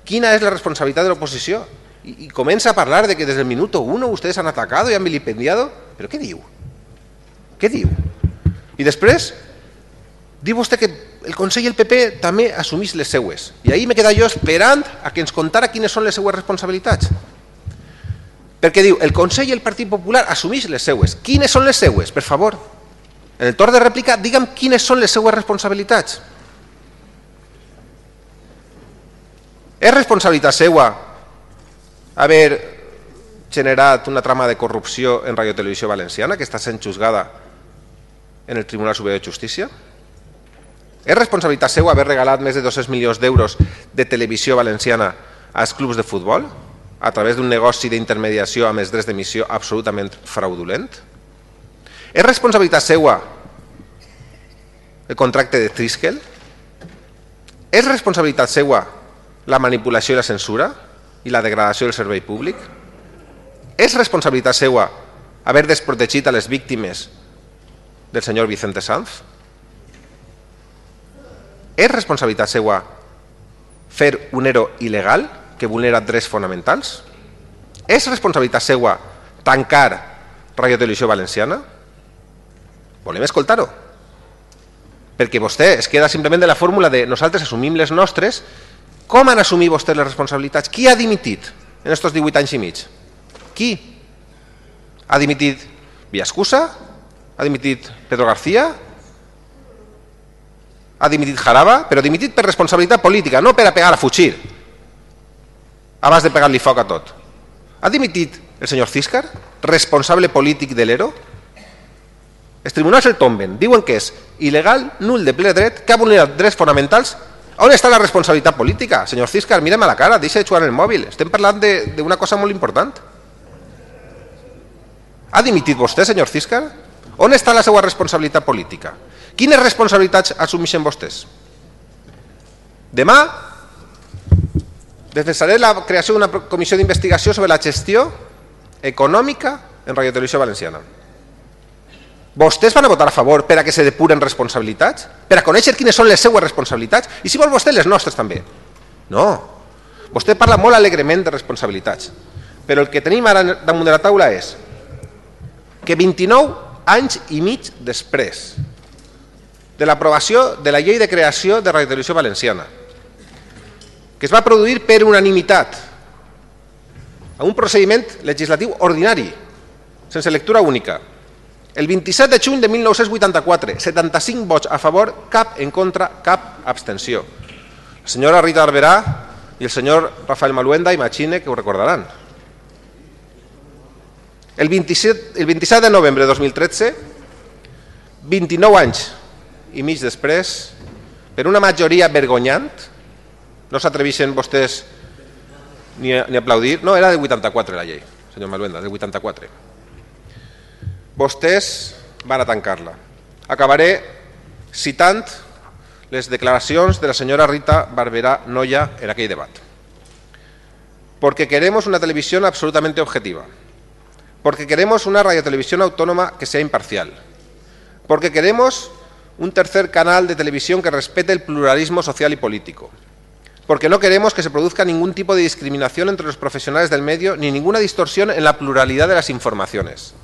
quina és la responsabilitat de l'oposició i comença a parlar de que des del minuto 1 ustedes han atacado y han vilipendiado. ¿Pero qué diu? Què diu? I després diu vostè que el Consell i el PP també assumís les seues. I ahir m'he quedat jo esperant a que ens contara quines són les seues responsabilitats. Perquè diu, el Consell i el Partit Popular assumís les seues. Quines són les seues? Per favor, en el torn de rèplica, digue'm quines són les seues responsabilitats. És responsabilitat seua haver generat una trama de corrupció en Radiotelevisió Valenciana que està sent juzgada en el Tribunal Superior de Justícia? És responsabilitat seua haver regalat més de 200 milions d'euros de televisió valenciana als clubs de futbol a través d'un negoci d'intermediació amb els drets d'emissió absolutament fraudulent? És responsabilitat seua el contracte de Triskel? És responsabilitat seua la manipulació i la censura i la degradació del servei públic? És responsabilitat seua haver desprotegit a les víctimes del senyor Vicente Sanz? És responsabilitat seua fer un ERO il·legal que vulnera drets fonamentals? És responsabilitat seua tancar Radiotelevisió Valenciana? Volem escoltar-ho. Perquè vostè es queda simplement de la fórmula de nosaltres assumim les nostres. Com han assumit vostès les responsabilitats? Qui ha dimitit en aquests 18 anys i mig? Qui? Ha dimitit Villaescusa? Ha dimitit Pedro García? Ha dimitit Jaraba? Però dimitit per responsabilitat política, no per a pegar a fugir abans de pegar-li foc a tot. Ha dimitit el senyor Císcar, responsable polític de l'ERO? Els tribunals el tomben, diuen que és il·legal, nul de ple dret, que ha vulnerat drets fonamentals. On està la responsabilitat política? Senyor Císcar, mirem a la cara, deixa de jugar en el mòbil. Estem parlant d'una cosa molt important. Ha dimitit vostè, senyor Císcar? On està la seva responsabilitat política? Quines responsabilitats assumeixen vostès? Demà defensaré la creació d'una comissió d'investigació sobre la gestió econòmica en Radiotelevisió Valenciana. Vostès van a votar a favor per a que se depuren responsabilitats? Per a conèixer quines són les seues responsabilitats? I si vol vostè, les nostres també. No. Vostè parla molt alegrement de responsabilitats. Però el que tenim ara damunt de la taula és que 29 anys i mig després de l'aprovació de la llei de creació de Radiotelevisió Valenciana, que es va produir per unanimitat a un procediment legislatiu ordinari, sense lectura única, el 27 de juny de 1984, 75 vots a favor, cap en contra, cap abstenció. La senyora Rita Barberà i el senyor Rafael Maluenda, imagine que ho recordaran. El 27 de novembre de 2013 29 anys i mig després, per una majoria vergonyant, no s'atreveixen vostès ni a aplaudir, no, era del 84 la llei, senyor Maluenda, del 84. Vostès van a tancar-la. Acabaré citant les declaracions de la senyora Rita Barberá Noya en aquell debat. Porque queremos una televisión absolutamente objetiva. Porque queremos una radiotelevisión autónoma que sea imparcial. Porque queremos un tercer canal de televisión que respete el pluralismo social y político. Porque no queremos que se produzca ningún tipo de discriminación entre los profesionales del medio ni ninguna distorsión en la pluralidad de las informaciones.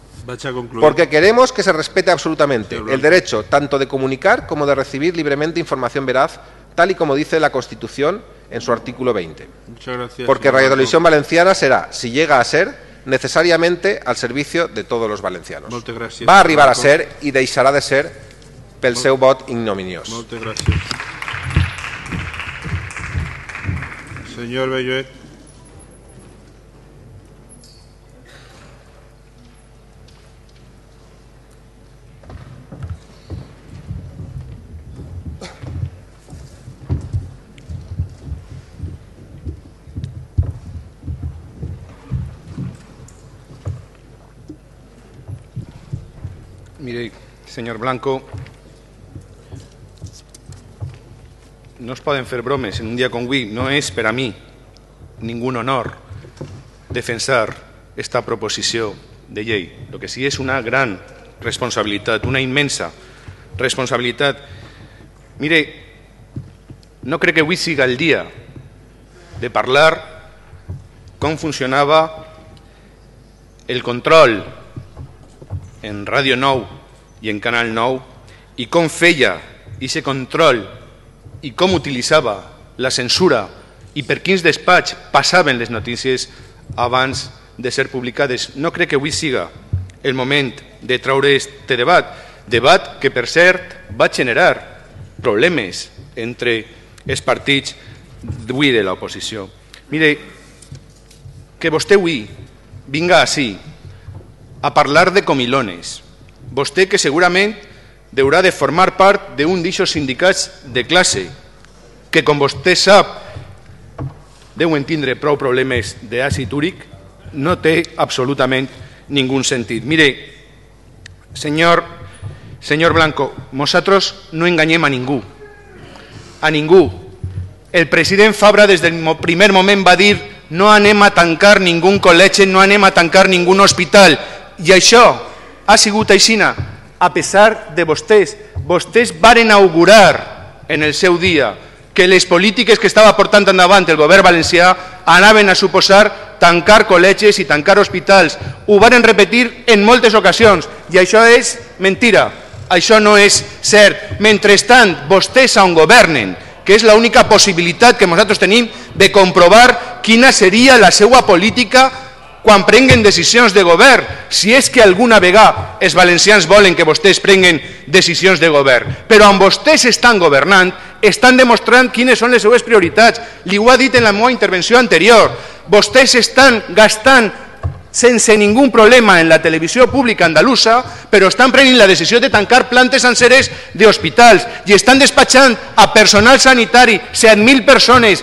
Porque queremos que se respete absolutamente el derecho tanto de comunicar como de recibir libremente información veraz, tal y como dice la Constitución en su artículo 20. Muchas gracias. Porque Radio Televisión Valenciana será, si llega a ser, necesariamente al servicio de todos los valencianos. Va a arribar a ser i deixarà de ser pel seu vot ignominiós. Moltes gràcies. Senyor Belluet. Mire, señor Blanco, no es poden fer bromes en un dia com avui. No és per a mi ningún honor defensar esta proposició de llei. Lo que sí és una gran responsabilitat, una immensa responsabilitat. Mire, no crec que avui siga el dia de parlar com funcionava el control en Ràdio 9 i en Canal 9 i com feia aquest control i com utilitzava la censura i per quins despatx passaven les notícies abans de ser publicades. No crec que avui siga el moment de treure aquest debat que, per cert, va generar problemes entre els partits d'avui de l'oposició. Mire, que vostè avui vinga ací a parlar de comilones. Vostè que segurament haurà de formar part d'un d'aixos sindicats de classe, que com vostè sap deuen tindre prou problemes d'àcid úric, no té absolutament ningú sentit. Mire, senyor Blanco, nosaltres no enganyem a ningú. A ningú. El president Fabra des del primer moment va dir no anem a tancar ningú col·legi, no anem a tancar ningú hospital. I això ha sigut aixina a pesar de vostès. Vostès varen augurar en el seu dia que les polítiques que estava portant endavant el govern valencià anaven a suposar tancar col·legis i tancar hospitals. Ho varen repetir en moltes ocasions i això és mentira, això no és cert. Mentrestant, vostès on governen, que és l'única possibilitat que nosaltres tenim de comprovar quina seria la seva política quan prenguen decisions de govern, si és que alguna vegada els valencians volen que vostès prenguen decisions de govern. Però on vostès estan governant, estan demostrant quines són les seves prioritats. Li ho ha dit en la meva intervenció anterior. Vostès estan gastant sense ningú problema en la televisió pública andalusa, però estan prenent la decisió de tancar plantes senceres d'hospitals i estan despatxant a personal sanitari 7.000 persones,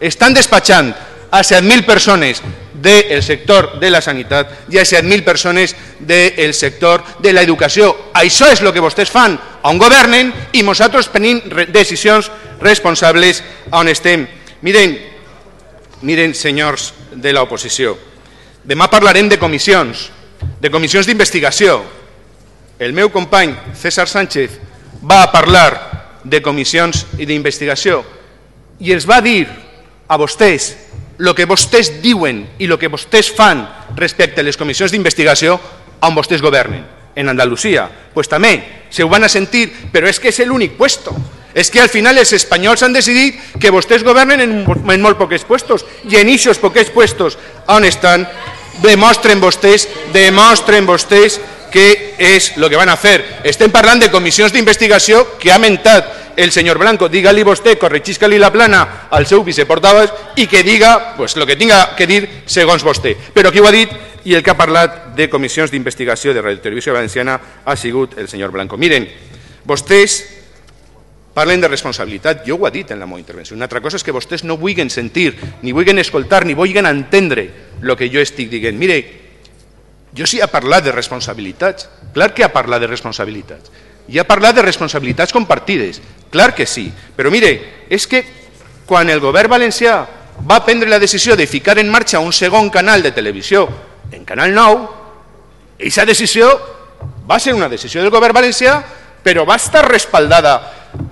estan despatxant a 7.000 persones del sector de la sanitat i a 7.000 persones del sector de l'educació. Això és el que vostès fan on governen i nosaltres prenem decisions responsables on estem. Miren, senyors de l'oposició, demà parlarem de comissions d'investigació. El meu company César Sánchez va parlar de comissions i d'investigació i els va dir a vostès el que vostès diuen i el que vostès fan respecte a les comissions d'investigació on vostès governen. En Andalusia, pues també se ho van a sentir, però és que és l'únic puesto. És que al final els espanyols han decidit que vostès governen en molt pocs puestos i en aquests pocs puestos on estan demostren vostès què és el que van a fer. Estem parlant de comissions d'investigació que ha mentat el senyor Blanco, diga-li vostè, corregixi-li la plana al seu viceportaveu i que diga el que tinga que dir segons vostè. Però qui ho ha dit i el que ha parlat de comissions d'investigació de Radio Televisió Valenciana ha sigut el senyor Blanco. Miren, vostès parlen de responsabilitat, jo ho he dit en la meva intervenció. Una altra cosa és que vostès no vulguin sentir, ni vulguin escoltar, ni vulguin entendre el que jo estic dient. Mire, jo sí he parlat de responsabilitats, clar que he parlat de responsabilitats. I he parlat de responsabilitats compartides, clar que sí. Però mire, és que quan el govern valencià va prendre la decisió de ficar en marxa un segon canal de televisió en Canal 9, aquesta decisió va ser una decisió del govern valencià, però va estar respaldada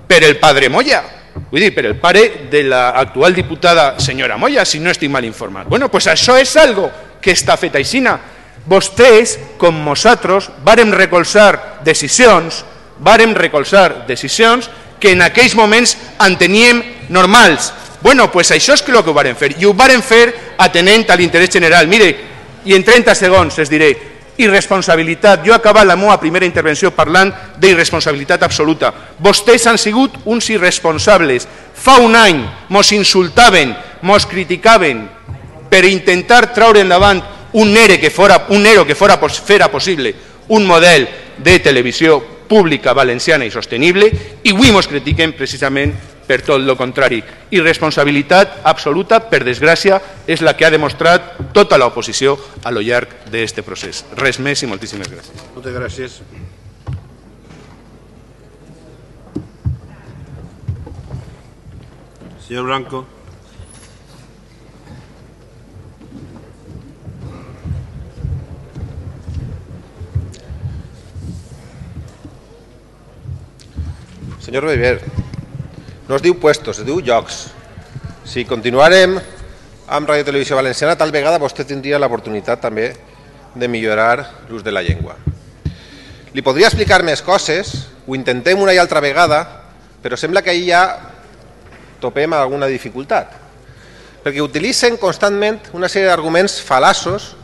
per el padre Moya, vull dir, per el pare de l'actual diputada senyora Moya, si no estic mal informat. Bueno, pues això és algo que està fet aixina. Vostès, com nosaltres, vàrem recolzar decisions que en aquells moments enteníem normals. Bueno, pues això és el que ho vàrem fer, i ho vàrem fer atenent a l'interès general. Mire, i en 30 segons es diré, irresponsabilitat. Jo he acabat la meva primera intervenció parlant d'irresponsabilitat absoluta. Vostès han sigut uns irresponsables. Fa un any mos insultaven, mos criticaven per intentar treure endavant un ERO que fora possible un model de televisió pública valenciana i sostenible, i avui mos critiquen precisament per tot el contrari. Irresponsabilitat absoluta, per desgràcia, és la que ha demostrat tota l'oposició a lo llarg d'aquest procés. Res més i moltíssimes gràcies. Moltes gràcies. Senyor Blanco. Senyor Bever, no es diu puestos, es diu llocs. Si continuarem amb Radio Televisió Valenciana, tal vegada vostè tindria l'oportunitat també de millorar l'ús de la llengua. Li podria explicar més coses, ho intentem una i altra vegada, però sembla que ahir ja topem alguna dificultat, perquè utilitzen constantment una sèrie d'arguments fal·laços,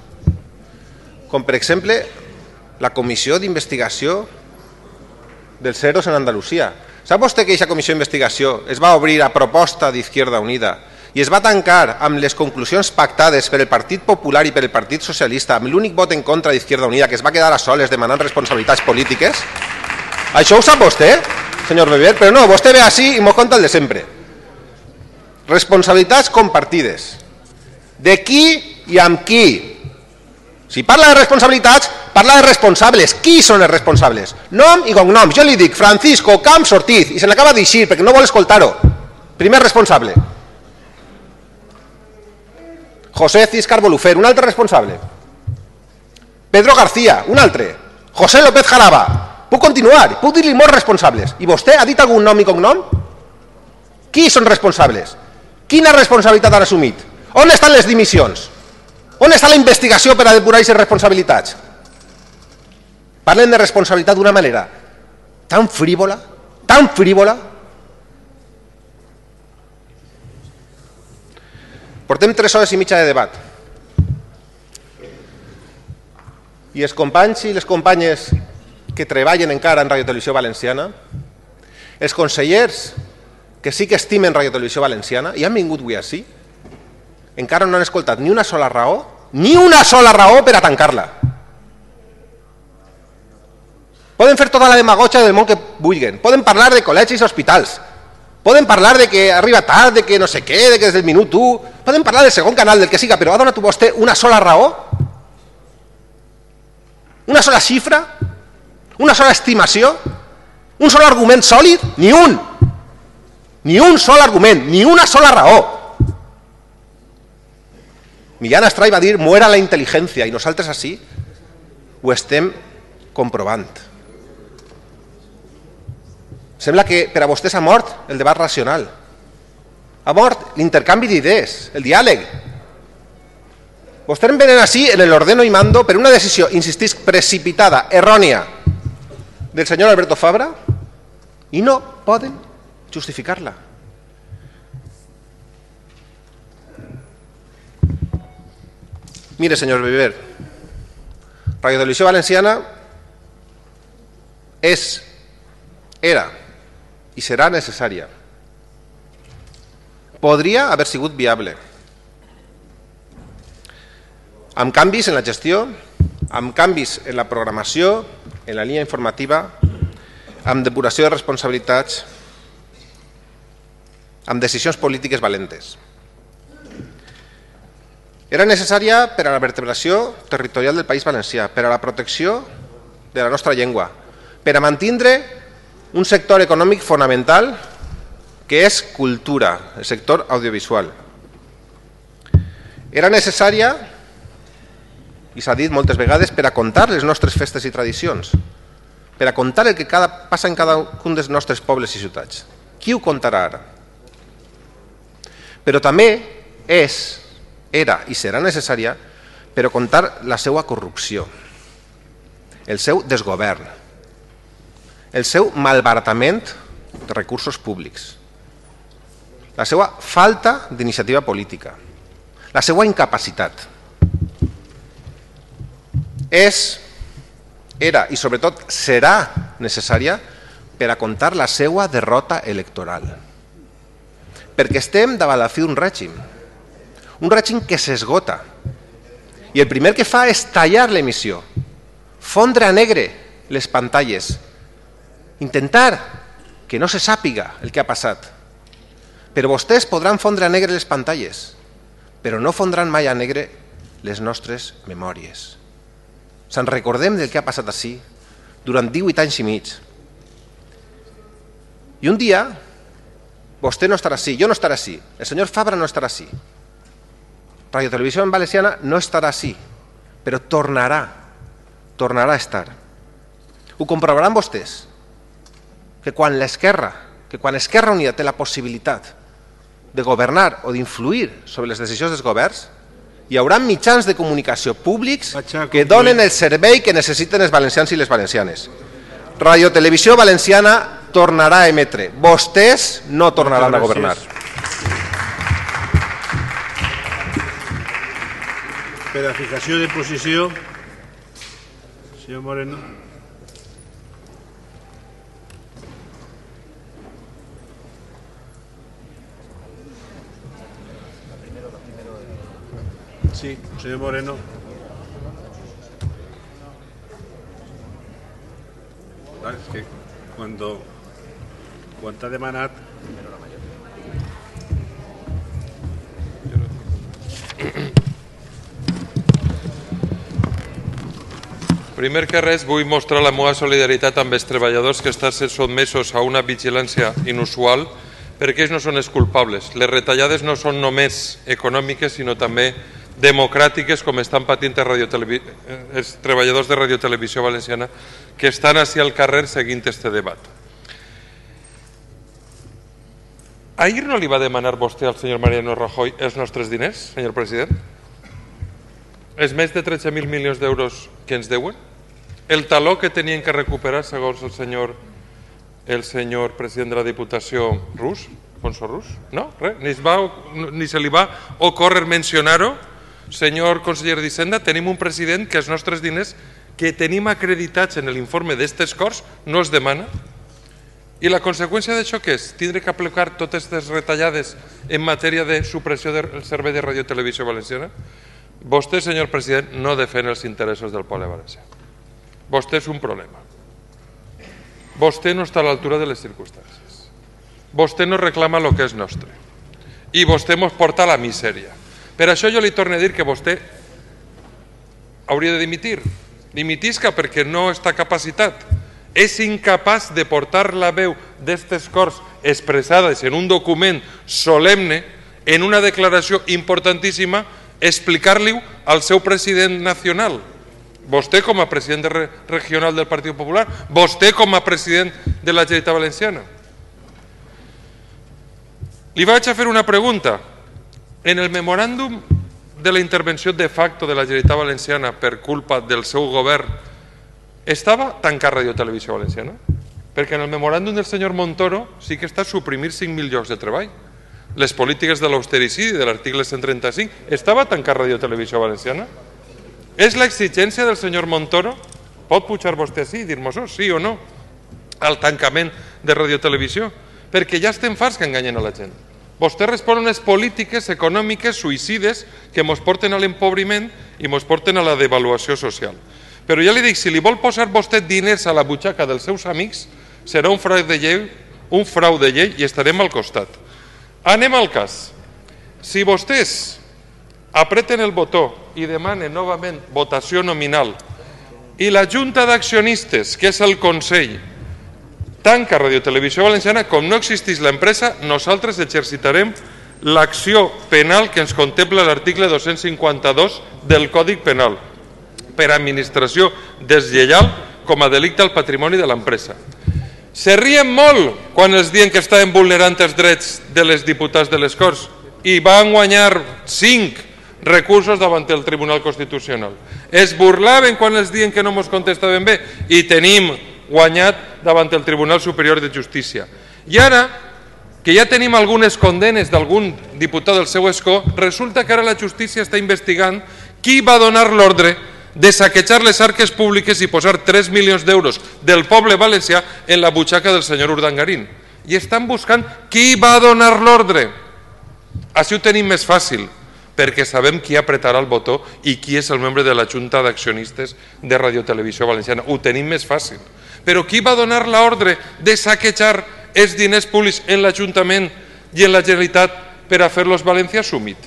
com per exemple la comissió d'investigació dels EROs en Andalusia. Sap vostè que aquesta comissió d'investigació es va obrir a proposta d'Izquierda Unida i es va tancar amb les conclusions pactades per el Partit Popular i per el Partit Socialista, amb l'únic vot en contra d'Izquierda Unida, que es va quedar a soles demanant responsabilitats polítiques? Això ho sap vostè, senyor Bever? Però no, vostè ve així i m'ho conta el de sempre. Responsabilitats compartides. De qui i amb qui? Si parla de responsabilitats, parla de responsables. Qui són els responsables? Nom i cognom. Jo li dic Francisco Camps Ortiz i se n'acaba d'eixir perquè no vol escoltar-ho. Primer responsable. José Ciscar Bolufer, un altre responsable. Pedro García, un altre. José López Jaraba. Puc continuar, puc dir-li molts responsables. I vostè ha dit algun nom i cognom? Qui són responsables? Quina responsabilitat han assumit? On estan les dimissions? On està la investigació per a depurar aquestes responsabilitats? Parlen de responsabilitat d'una manera tan frívola, tan frívola. Portem 3 hores i mitja de debat. I els companys i les companyes que treballen encara en Radio Televisió Valenciana, els consellers que sí que estimen Radio Televisió Valenciana i han vingut avui així, encara no han escoltat ni una sola raó per a tancar-la. Poden fer tota la demagogia del món que vulguin, poden parlar de col·legis i hospitals, poden parlar de que arriba tard, de que no sé què, de que des del minut 1, poden parlar del segon canal, del que siga, però ha donat vostè una sola raó? Una sola xifra? Una sola estimació? Un sol argument sòlid? Ni un! Ni un sol argument, ni una sola raó. Millán Astray va dir muera la intel·ligència i nosaltres així ho estem comprovant. Sembla que per a vostès ha mort el debat racional. Ha mort l'intercanvi d'idees, el diàleg. Vostès venen així en l'ordeno i mando per una decisió, insistisc, precipitada, errònia del senyor Alberto Fabra i no poden justificar-la. Mire, senyor Bever, Radio Televisió Valenciana era i serà necessària. Podria haver sigut viable. Amb canvis en la gestió, amb canvis en la programació, en la línia informativa, amb depuració de responsabilitats, amb decisions polítiques valentes. Era necessària per a la vertebració territorial del País Valencià, per a la protecció de la nostra llengua, per a mantindre un sector econòmic fonamental que és cultura, el sector audiovisual. Era necessària, i s'ha dit moltes vegades, per a contar les nostres festes i tradicions, per a contar el que passa en cada un dels nostres pobles i ciutats. Qui ho contarà ara? Però també era i serà necessària per a contar la seva corrupció, el seu desgovern, el seu malbaratament de recursos públics, la seva falta d'iniciativa política, la seva incapacitat. Era i sobretot serà necessària per a contar la seva derrota electoral. Perquè estem davant la fi d'un règim que s'esgota. I el primer que fa és tallar l'emissió, fondre a negre les pantalles, intentar que no se sàpiga el que ha passat. Però vostès podran fondre a negre les pantalles, però no fondran mai a negre les nostres memòries. Se'n recordem del que ha passat ací durant 18 anys i mig. I un dia, vostè no estarà ací, jo no estaré ací, el senyor Fabra no estarà ací, Radio Televisió Valenciana no estarà ací, però tornarà a estar. Ho comprovaran vostès, que quan Esquerra Unida té la possibilitat de governar o d'influir sobre les decisions dels governs, hi haurà mitjans de comunicació públics que donen el servei que necessiten els valencians i les valencianes. Radio Televisió Valenciana tornarà a emetre. Vostès no tornaran a governar. Per a fijació de posició, senyor Moreno. Sí, senyor Moreno. És que quan ha demanat... Primer que res, vull mostrar la meva solidaritat amb els treballadors que estan sotmesos a una vigilància inusual, perquè ells no són els culpables. Les retallades no són només econòmiques, sinó també democràtiques, com estan patint els treballadors de Radio Televisió Valenciana, que estan ací al carrer seguint este debat. Ahir no li va demanar vostè al senyor Mariano Rajoy els nostres diners, senyor president? Els més de 13.000 milions d'euros que ens deuen? El taló que tenien que recuperar, segons el senyor president de la Diputació rus, Alfonso Rus? No, res, ni se li va ocórrer mencionar-ho. Senyor conseller d'Hisenda, tenim un president que els nostres diners que tenim acreditats en l'informe d'estes Corts no els demana. I la conseqüència d'això què és? Tindre que aplicar totes les retallades en matèria de supressió del servei de Radio Televisió Valenciana? Vostè, senyor president, no defèn els interessos del poble valencià. Vostè és un problema. Vostè no està a l'altura de les circumstàncies. Vostè no reclama el que és nostre. I vostè ens porta a la misèria. Per això jo li torno a dir que vostè hauria de dimitir. Dimitisca perquè no està capacitat. És incapaç de portar la veu d'estes Corts expressades en un document solemne, en una declaració importantíssima, explicar-li al seu president nacional, vostè com a president regional del Partit Popular, vostè com a president de la Generalitat Valenciana. Li vaig a fer una pregunta. En el memoràndum de la intervenció de facto de la Generalitat Valenciana per culpa del seu govern, estava tancar Radio Televisió Valenciana? Perquè en el memoràndum del senyor Montoro sí que està suprimir 5.000 llocs de treball. Les polítiques de l'austericidi de l'article 135, estava tancar Radio Televisió Valenciana? És l'exigència del senyor Montoro? Pot pujar vostè així i dir-nos sí o no al tancament de Radio Televisió? perquè ja estem farts que enganyen a la gent. Vostè respon a unes polítiques econòmiques suïcides que ens porten a l'empobriment i ens porten a la devaluació social. Però ja li dic, si li vol posar vostè diners a la butxaca dels seus amics, serà un frau de llei i estarem al costat. Anem al cas. Si vostès apreten el botó i demanen novament votació nominal i la Junta d'Accionistes, que és el Consell, tanca Radio Televisió Valenciana, com no existís l'empresa, nosaltres exercitarem l'acció penal que ens contempla l'article 252 del Còdic Penal per administració deslleial com a delicte al patrimoni de l'empresa. Se rien molt quan els diuen que estaven vulnerant els drets de les diputats de les Corts i van guanyar 5 recursos davant el Tribunal Constitucional. Es burlaven quan els diuen que no ens contestaven bé i tenim guanyat davant el Tribunal Superior de Justícia. I ara, que ja tenim algunes condenes d'algun diputat del seu escó, resulta que ara la justícia està investigant qui va donar l'ordre de saquejar les arques públiques i posar 3 milions d'euros del poble valencià en la butxaca del senyor Urdangarín. I estan buscant qui va donar l'ordre. Així ho tenim més fàcil, perquè sabem qui apretarà el botó i qui és el membre de la Junta d'Accionistes de Radio Televisió Valenciana. Ho tenim més fàcil. Però qui va donar l'ordre de saquejar els diners públics en l'Ajuntament i en la Generalitat per a fer-los València Summit?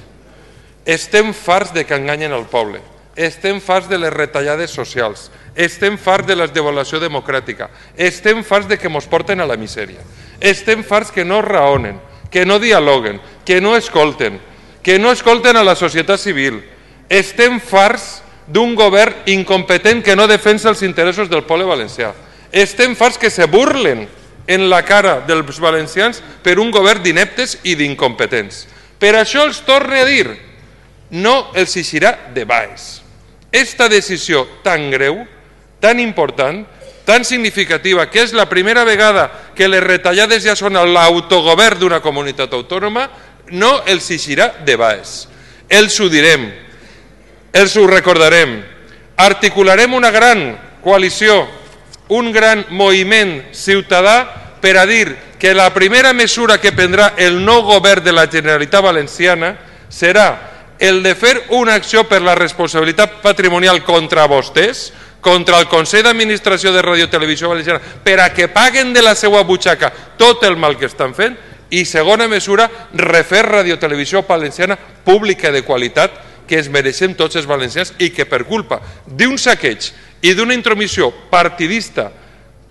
Estem farts de que enganyen el poble. Estem farts de les retallades socials. Estem farts de la devaluació democràtica. Estem farts de que ens porten a la misèria. Estem farts que no raonen, que no dialoguen, que no escolten a la societat civil. Estem farts d'un govern incompetent que no defensa els interessos del poble valencià. Estem farts que se burlen en la cara dels valencians per un govern d'ineptes i d'incompetents. Per això els torne a dir, no els eixirà de baix. Esta decisió tan greu, tan important, tan significativa, que és la primera vegada que les retallades ja són l'autogovern d'una comunitat autònoma, no els eixirà de baix. Els ho direm, els ho recordarem, articularem una gran coalició, un gran moviment ciutadà per a dir que la primera mesura que prendrà el nou govern de la Generalitat Valenciana serà el de fer una acció per la responsabilitat patrimonial contra vostès, contra el Consell d'Administració de Radio Televisió Valenciana, per a que paguen de la seva butxaca tot el mal que estan fent, i segona mesura, refer Radio Televisió Valenciana pública de qualitat que es mereixem tots els valencians i que per culpa d'un saqueig i d'una intromissió partidista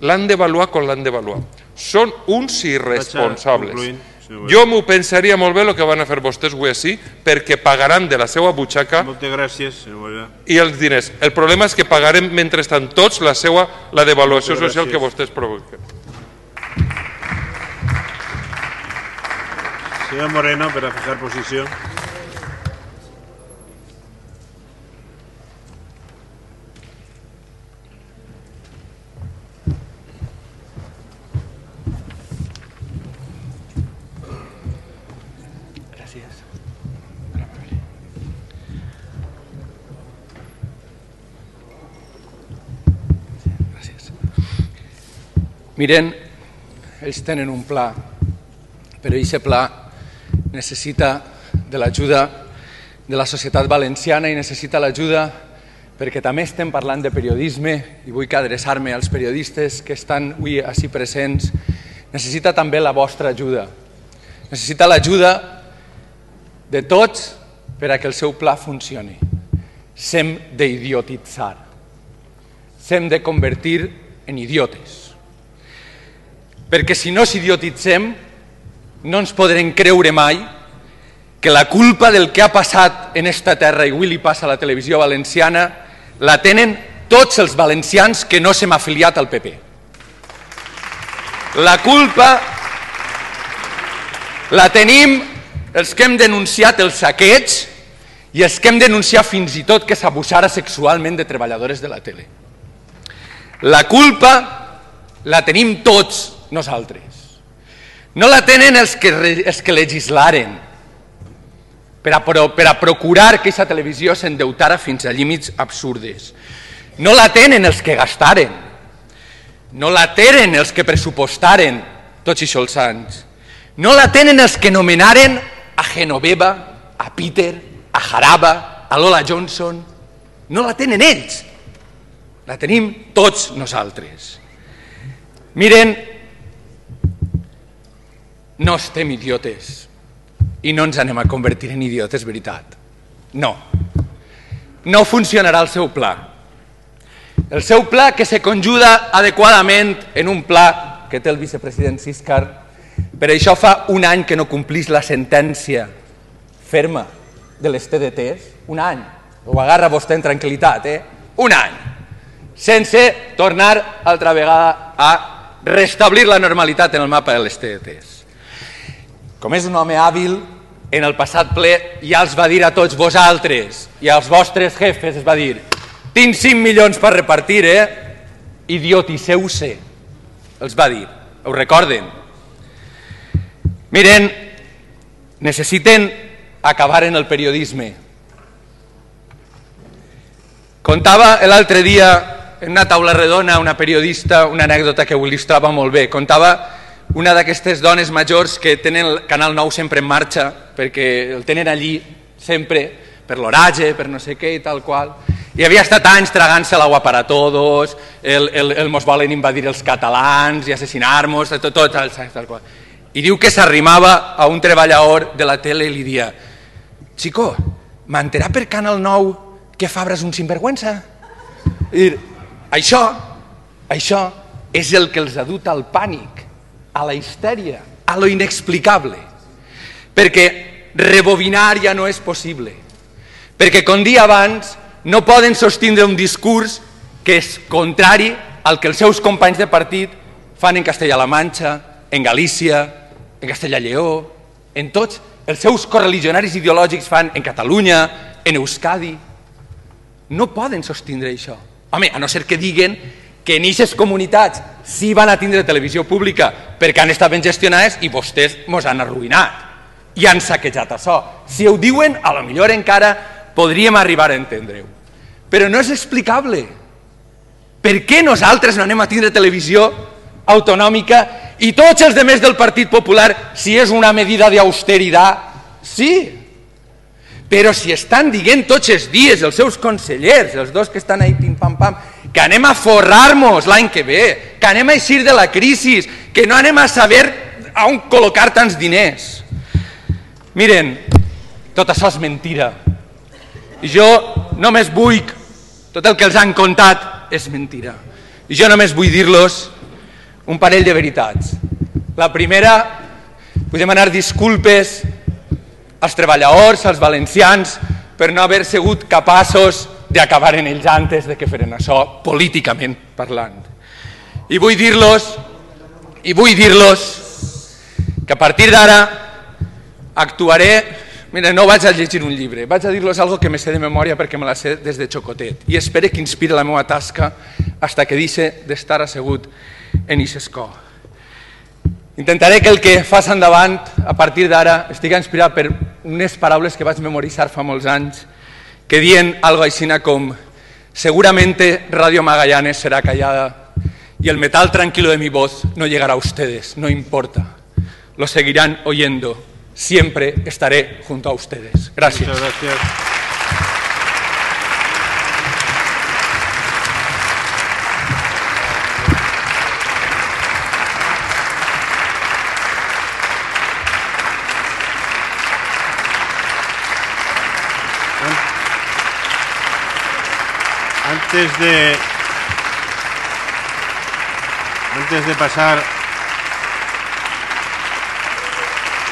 l'han d'avaluar com l'han d'avaluar. Són uns irresponsables. Jo m'ho pensaria molt bé el que van a fer vostès avui així, perquè pagaran de la seva butxaca i els diners. El problema és que pagarem mentrestant tots la devaluació social que vostès provoquen. Senyor Moreno, per a fijar posició. Miren, ells tenen un pla, però aquest pla necessita de l'ajuda de la societat valenciana i necessita l'ajuda perquè també estem parlant de periodisme i vull adreçar-me als periodistes que estan avui així presents. Necessita també la vostra ajuda. Necessita l'ajuda de tots per a que el seu pla funcioni. S'hem d'idiotitzar. S'hem de convertir en idiotes. Perquè si no s'idiotitzem, no ens podrem creure mai que la culpa del que ha passat en esta terra i avui li passa a la televisió valenciana la tenen tots els valencians que no s'hem afiliat al PP. La culpa la tenim els que hem denunciat el saqueig i els que hem denunciat fins i tot que s'abusara sexualment de treballadores de la tele. La culpa la tenim tots nosaltres. No la tenen els que legislaren per a procurar que aquesta televisió s'endeutara fins a límits absurdes. No la tenen els que gastaren. No la tenen els que pressupostaren tots aquests anys. No la tenen els que nomenaren a Genoveva, a Peter, a Jaraba, a Lola Johnson. No la tenen ells. La tenim tots nosaltres. Miren, no estem idiotes i no ens anem a convertir en idiotes, veritat. No. No funcionarà el seu pla. El seu pla que se conjuga adequadament en un pla que té el vicepresident Siscar. Per això fa un any que no complís la sentència ferma de les TDTs. Un any. Ho agarra vostè en tranquil·litat, Un any. Sense tornar altra vegada a restablir la normalitat en el mapa de les TDTs. Com és un home hàbil, en el passat ple ja els va dir a tots vosaltres i als vostres jefes, es va dir: tinc 5 milions per repartir, idiotisseu-se, els va dir, ho recorden? Miren, necessiten acabar en el periodisme. Contava l'altre dia en una taula redona una periodista una anècdota que ho il·lustrava molt bé. Contava una d'aquestes dones majors que tenen el Canal 9 sempre en marxa, perquè el tenen allí sempre, per l'oratge, per no sé què i tal qual, i havia estat anys tragant-se l'agua para todos, el mos volen invadir els catalans i assassinar-nos, tot tal qual. I diu que s'arrimava a un treballador de la tele i li dia: «Chico, m'enterà per Canal 9 que Fabra és un sinvergüenza?» I dir, això és el que els ha dut al pànic, a la histèria, a lo inexplicable. Perquè rebobinar ja no és possible. Perquè, com dia abans, no poden sostindre un discurs que és contrari al que els seus companys de partit fan en Castella-La Manxa, en Galícia, en Castella-Lleó, en tots els seus correligionaris ideològics fan en Catalunya, en Euskadi. No poden sostindre això. Home, a no ser que diguen que en aquestes comunitats sí van a tindre televisió pública perquè han estat ben gestionades i vostès mos han arruïnat i han saquejat això. Si ho diuen, a lo millor encara podríem arribar a entendre-ho. Però no és explicable. Per què nosaltres no anem a tindre televisió autonòmica i tots els demés del Partit Popular, si és una medida d'austeritat, sí. Però si estan dient tots els dies els seus consellers, els dos que estan ahí pim-pam-pam, que anem a forrar-nos l'any que ve, que anem a eixir de la crisi, que no anem a saber on col·locar tants diners. Miren, tot això és mentira. I jo només vull, tot el que els han contat és mentira. I jo només vull dir-los un parell de veritats. La primera, vull demanar disculpes als treballadors, als valencians, per no haver sigut capaços d'acabar en ells antes de que feren això, políticament parlant. I vull dir-los que a partir d'ara actuaré. Mira, no vaig a llegir un llibre, vaig a dir-los algo que me sé de memòria perquè me la sé des de xocotet i espero que inspiri la meva tasca hasta que deixe d'estar assegut en aquest escó. Intentaré que el que fas endavant, a partir d'ara, estigui inspirat per unes paraules que vaig memoritzar fa molts anys, que dien algo així com: seguramente Radio Magallanes será callada y el metal tranquilo de mi voz no llegará a ustedes, no importa, lo seguirán oyendo, siempre estaré junto a ustedes. Gracias. Muchas gracias.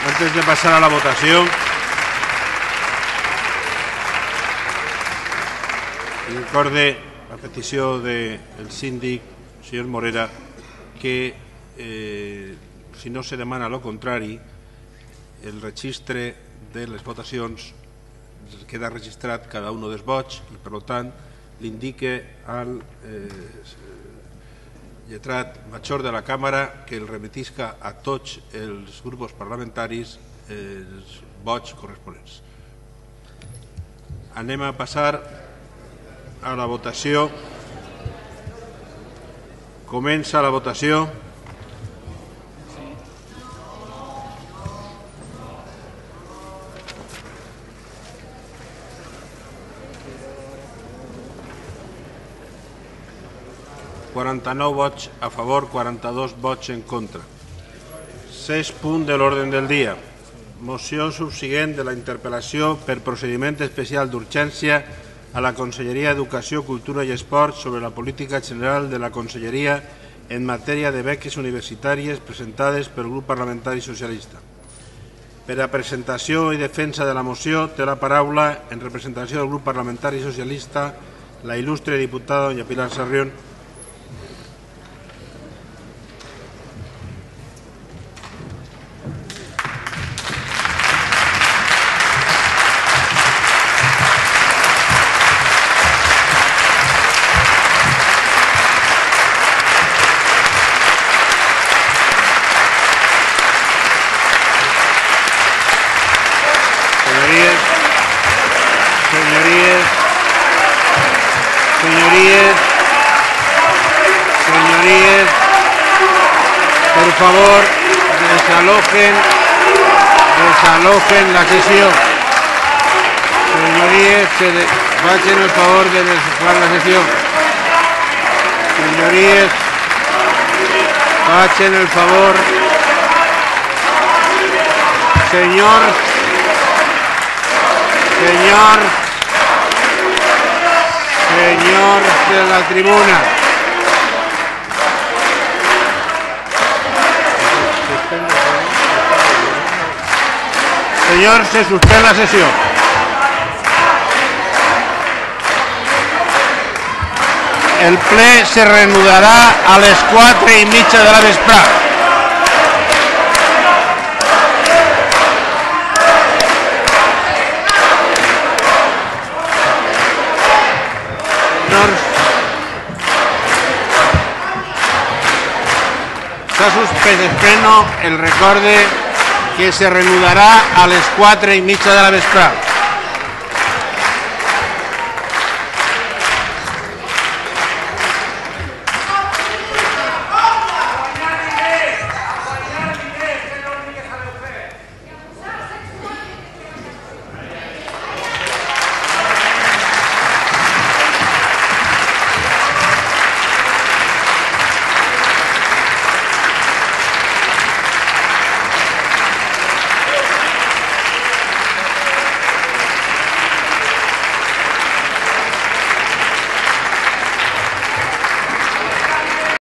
Antes de pasar a la votación, recorde la petició del síndic, senyor Morera, que si no se demana lo contrari, el registre de les votacions queda registrat cada un dels vots i, per tant, l'indique al lletrat major de la Càmera que el remetisca a tots els grups parlamentaris els vots corresponents. Anem a passar a la votació. Comença la votació. 49 vots a favor, 42 vots en contra. 6 punt de l'ordre del dia. Moció subsiguent de la interpel·lació per procediment especial d'urgència a la Conselleria d'Educació, Cultura i Esport sobre la política general de la Conselleria en matèria de beques universitàries presentades pel grup parlamentari socialista. Per a presentació i defensa de la moció té la paraula, en representació del grup parlamentari socialista, la il·lustre diputada doña Pilar Sarrión. Señorías, por favor, desalojen la sesión. Señorías, facin el favor de desalojar la sesión. Señorías, facin el favor. Señor de la tribuna. Señor, se suspende la sesión. El ple se reanudará a les 4:30 de la vesprada. S'ha suspès el pleno, el recorde que se reanudarà a les 4:30 de la vesprada.